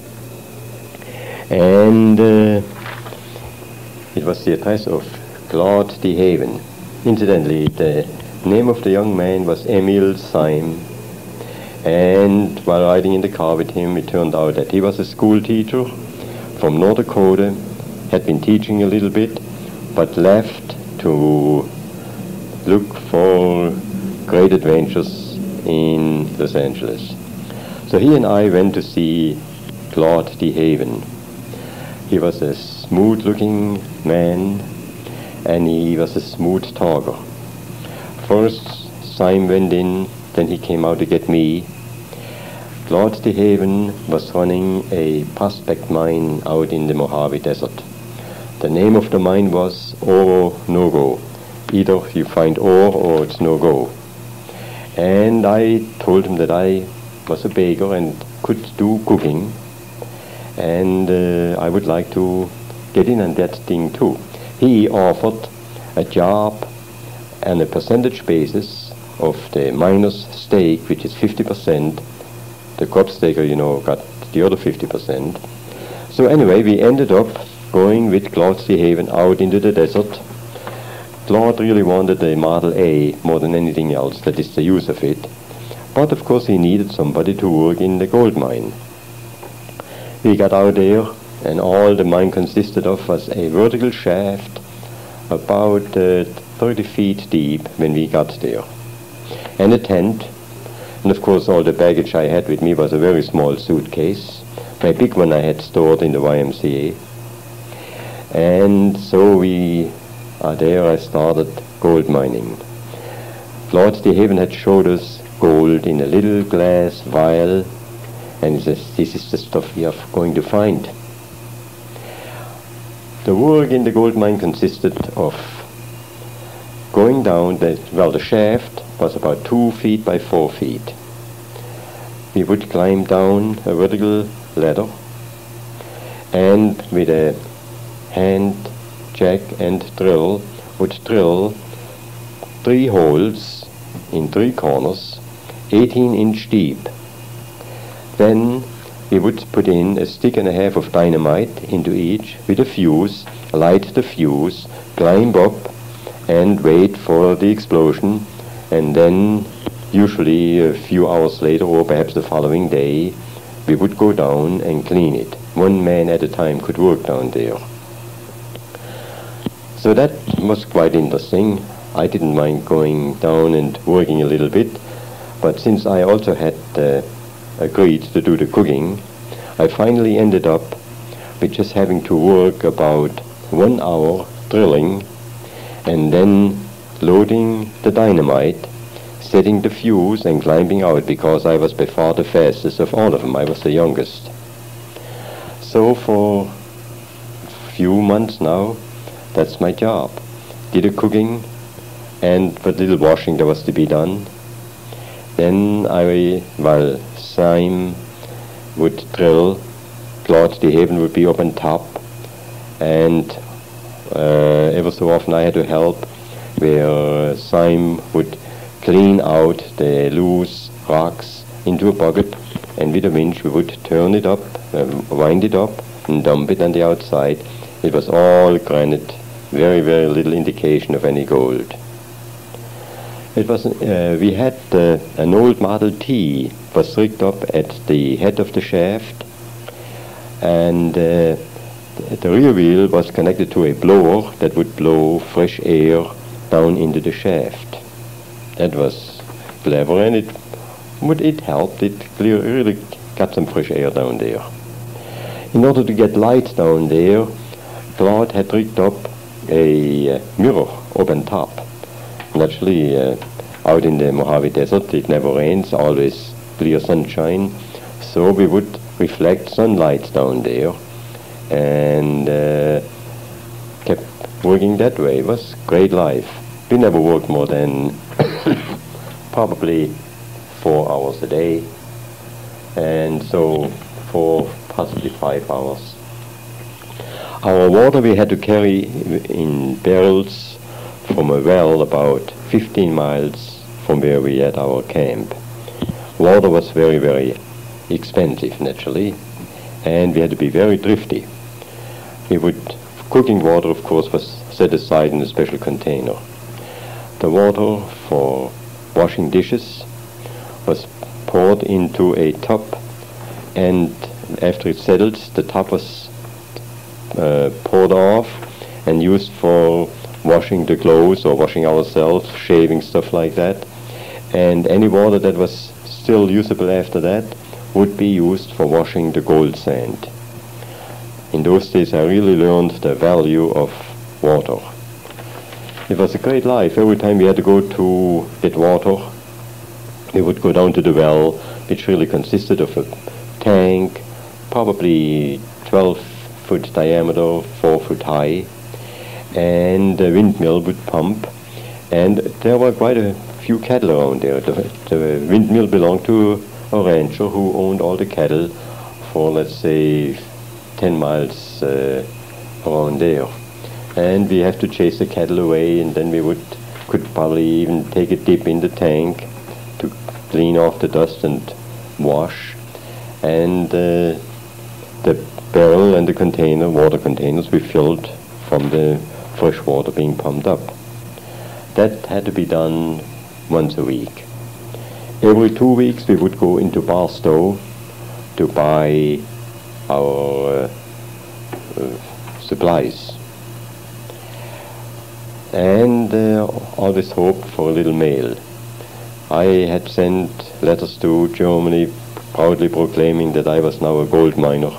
And it was the address of Claude DeHaven. Incidentally, the name of the young man was Emil Syme. And while riding in the car with him, it turned out that he was a school teacher from North Dakota, had been teaching a little bit, but left to look for great adventures in Los Angeles. So he and I went to see Claude DeHaven. He was a smooth-looking man, and he was a smooth talker. First, Syme went in, then he came out to get me. Claude DeHaven was running a prospect mine out in the Mojave Desert. The name of the mine was Oro No Go. Either you find ore or it's no go. And I told him that I was a baker and could do cooking, and I would like to get in on that thing too. He offered a job on a percentage basis of the miner's stake, which is 50%. The crop staker, got the other 50%. So anyway, we ended up going with Claude DeHaven out into the desert. Claude really wanted a Model A more than anything else, that is the use of it. But of course he needed somebody to work in the gold mine. We got out there, and all the mine consisted of was a vertical shaft about 30 feet deep when we got there, and a tent. And of course all the baggage I had with me was a very small suitcase. My big one I had stored in the YMCA. And so we are there. I started gold mining. Claude DeHaven had showed us gold in a little glass vial, and he says, "This is the stuff we are going to find." The work in the gold mine consisted of going down, the shaft was about 2 feet by 4 feet. We would climb down a vertical ladder, and with a hand jack and drill would drill 3 holes in 3 corners, 18-inch deep. Then we would put in a stick and a half of dynamite into each with a fuse, light the fuse, climb up and wait for the explosion, and then usually a few hours later or perhaps the following day we would go down and clean it. One man at a time could work down there. So that was quite interesting. I didn't mind going down and working a little bit, but since I also had agreed to do the cooking, I finally ended up with just having to work about 1 hour drilling and then loading the dynamite, setting the fuse and climbing out, because I was by far the fastest of all of them. I was the youngest. So for a few months now, that's my job. Did the cooking and the little washing that was to be done. Then while Syme would drill, Claude DeHaven would be up on top, and ever so often I had to help, where Syme would clean out the loose rocks into a bucket, and with a winch we would turn it up, wind it up, and dump it on the outside. It was all granite, very, very little indication of any gold. It was, we had an old Model T was rigged up at the head of the shaft, and the rear wheel was connected to a blower that would blow fresh air down into the shaft. That was clever, and it helped. It really got some fresh air down there. In order to get light down there, Claude had rigged up a mirror up on top. Naturally, out in the Mojave Desert, it never rains, always clear sunshine, so we would reflect sunlight down there, and kept working that way. It was great life. We never worked more than probably 4 hours a day, and so 4, possibly 5 hours. Our water we had to carry in barrels from a well about 15 miles from where we had our camp. Water was very, very expensive, naturally, and we had to be very thrifty. Cooking water, of course, was set aside in a special container. The water for washing dishes was poured into a tub, and after it settled, the top was poured off and used for washing the clothes or washing ourselves, shaving, stuff like that. And any water that was still usable after that would be used for washing the gold sand. In those days I really learned the value of water. It was a great life. Every time we had to go to get water, we would go down to the well, which really consisted of a tank, probably 12-foot diameter, 4-foot high, and the windmill would pump, and there were quite a few cattle around there. The windmill belonged to a rancher who owned all the cattle for, let's say, 10 miles around there. And we have to chase the cattle away, and then we could probably even take a dip in the tank to clean off the dust and wash. And the barrel and the container, water containers, we filled from the fresh water being pumped up. That had to be done once a week. Every 2 weeks we would go into Barstow to buy our supplies, and always hoped for a little mail. I had sent letters to Germany proudly proclaiming that I was now a gold miner.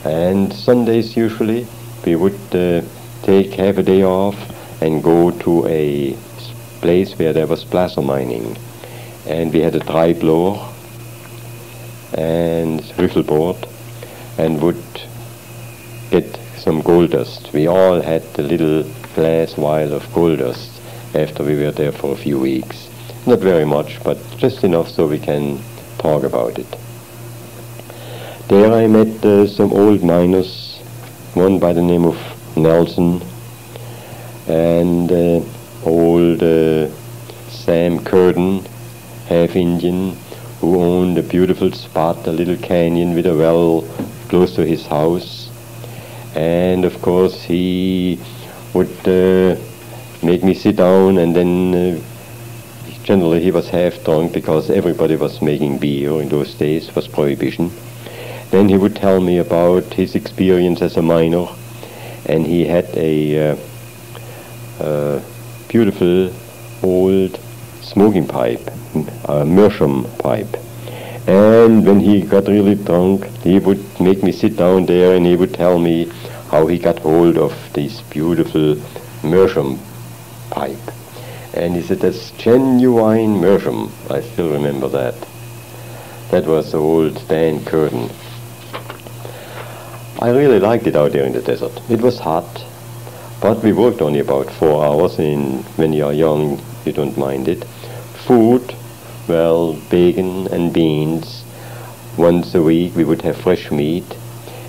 And Sundays usually we would take half a day off and go to a place where there was placer mining, and we had a dry blower and riffle board and would get some gold dust. We all had a little glass vial of gold dust after we were there for a few weeks. Not very much, but just enough so we can talk about it. There I met some old miners, one by the name of Nelson, and old Sam Curtin, half Indian, who owned a beautiful spot, a little canyon with a well close to his house. And of course he would make me sit down, and then generally he was half drunk because everybody was making beer in those days. It was prohibition. Then he would tell me about his experience as a miner, and he had a beautiful old smoking pipe, a meerschaum pipe. And when he got really drunk, he would make me sit down there, and he would tell me how he got hold of this beautiful meerschaum pipe. And he said, that's genuine meerschaum. I still remember that. That was old Dan Curtin. I really liked it out there in the desert. It was hot, but we worked only about 4 hours. When you are young, you don't mind it. Food, well, bacon and beans. Once a week we would have fresh meat,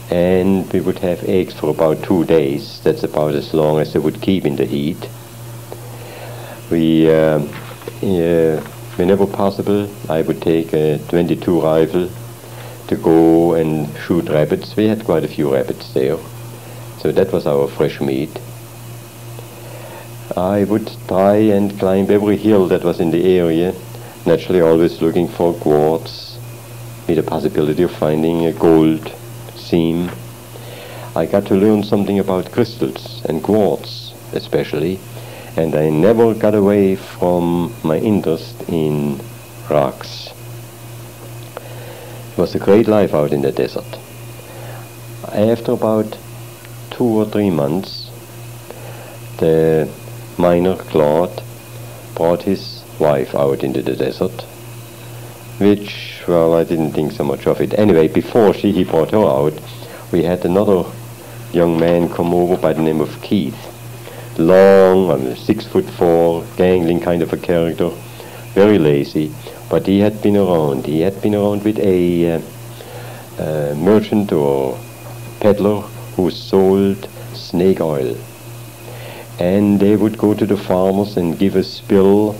and we would have eggs for about 2 days. That's about as long as they would keep in the heat. Whenever possible, I would take a .22 rifle to go and shoot rabbits. We had quite a few rabbits there, so that was our fresh meat. I would try and climb every hill that was in the area, naturally always looking for quartz, with the possibility of finding a gold seam. I got to learn something about crystals and quartz especially, and I never got away from my interest in rocks. It was a great life out in the desert. After about 2 or 3 months, the miner Claude brought his wife out into the desert, which, well, I didn't think so much of it. Anyway, before he brought her out, we had another young man come over by the name of Keith. Long, 6'4", gangling kind of a character, very lazy, but he had been around. He had been around with a merchant or peddler who sold snake oil. And they would go to the farmers and give a spill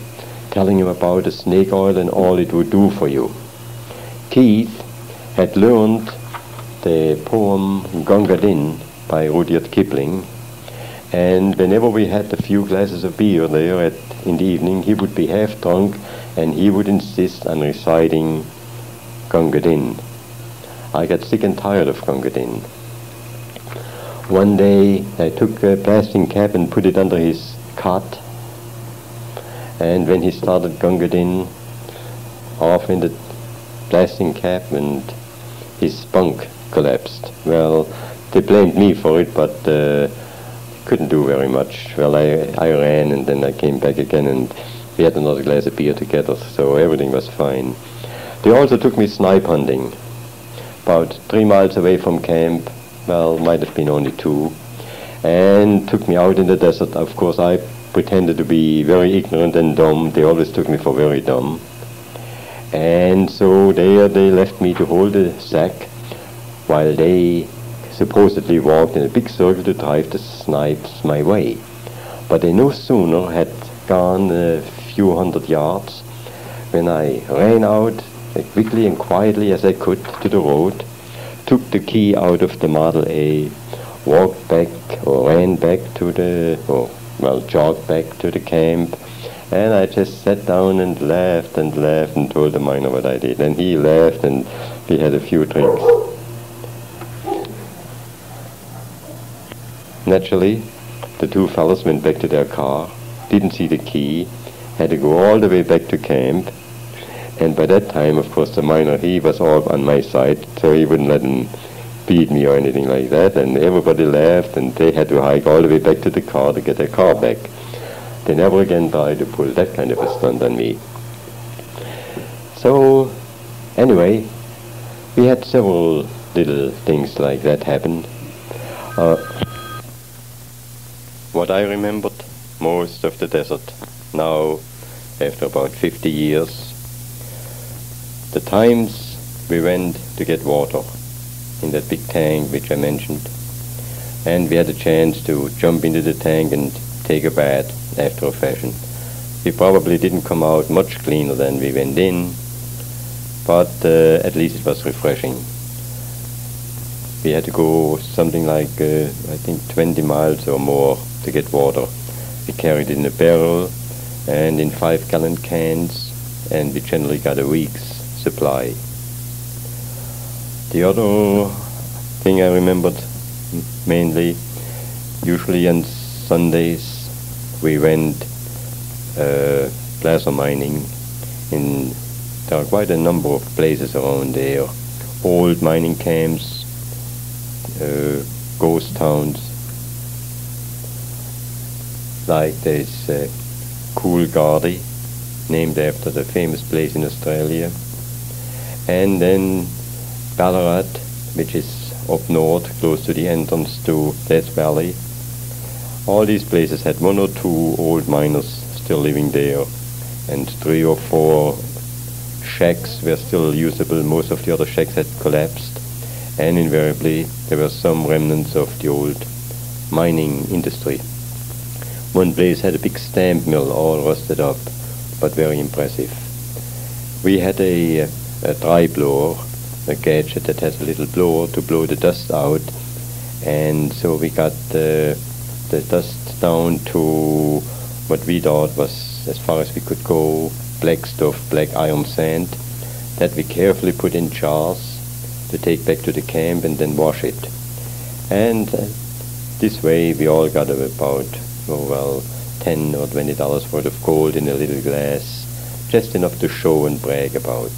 telling him about the snake oil and all it would do for you. Keith had learned the poem Gunga Din by Rudyard Kipling, and whenever we had a few glasses of beer there in the evening, he would be half drunk and he would insist on reciting Gunga Din. I got sick and tired of Gunga Din. One day I took a plastic cap and put it under his cot, and when he started Gunga Din, off in the plastic cap and his spunk collapsed. Well, they blamed me for it, but couldn't do very much. Well, I ran and then I came back again and we had another glass of beer together, so everything was fine. They also took me snipe hunting, about 3 miles away from camp. Well, might have been only 2, and took me out in the desert. Of course, I pretended to be very ignorant and dumb. They always took me for very dumb. And so there they left me to hold the sack while they supposedly walked in a big circle to drive the snipes my way. But they no sooner had gone a few hundred yards when I ran out as quickly and quietly as I could to the road, took the key out of the Model A, walked back or ran back to jogged back to the camp, and I just sat down and laughed and told the miner what I did. And he laughed and we had a few drinks. Naturally, the 2 fellows went back to their car, didn't see the key, had to go all the way back to camp. And by that time, of course, the miner, he was all on my side, so he wouldn't let him beat me or anything like that. And everybody laughed, and they had to hike all the way back to the car to get their car back. They never again tried to pull that kind of a stunt on me. So, anyway, we had several little things like that happen. What I remembered most of the desert now, after about 50 years, the times we went to get water in that big tank which I mentioned, and we had a chance to jump into the tank and take a bath after a fashion. We probably didn't come out much cleaner than we went in, but at least it was refreshing. We had to go something like, I think 20 miles or more to get water. We carried it in a barrel and in 5-gallon cans, and we generally got a week's supply. The other thing I remembered mainly, usually on Sundays we went placer mining. There are quite a number of places around there, old mining camps, ghost towns, like there's Coolgardie, named after the famous place in Australia, and then Ballarat, which is up north, close to the entrance to Death Valley. All these places had 1 or 2 old miners still living there, and 3 or 4 shacks were still usable. Most of the other shacks had collapsed, and invariably there were some remnants of the old mining industry. One place had a big stamp mill, all rusted up, but very impressive. We had a dry blower, a gadget that has a little blower to blow the dust out, and so we got the dust down to what we thought was, as far as we could go, black stuff, black iron sand, that we carefully put in jars to take back to the camp and then wash it. And this way we all got about, oh well, $10 or $20 worth of gold in a little glass, just enough to show and brag about.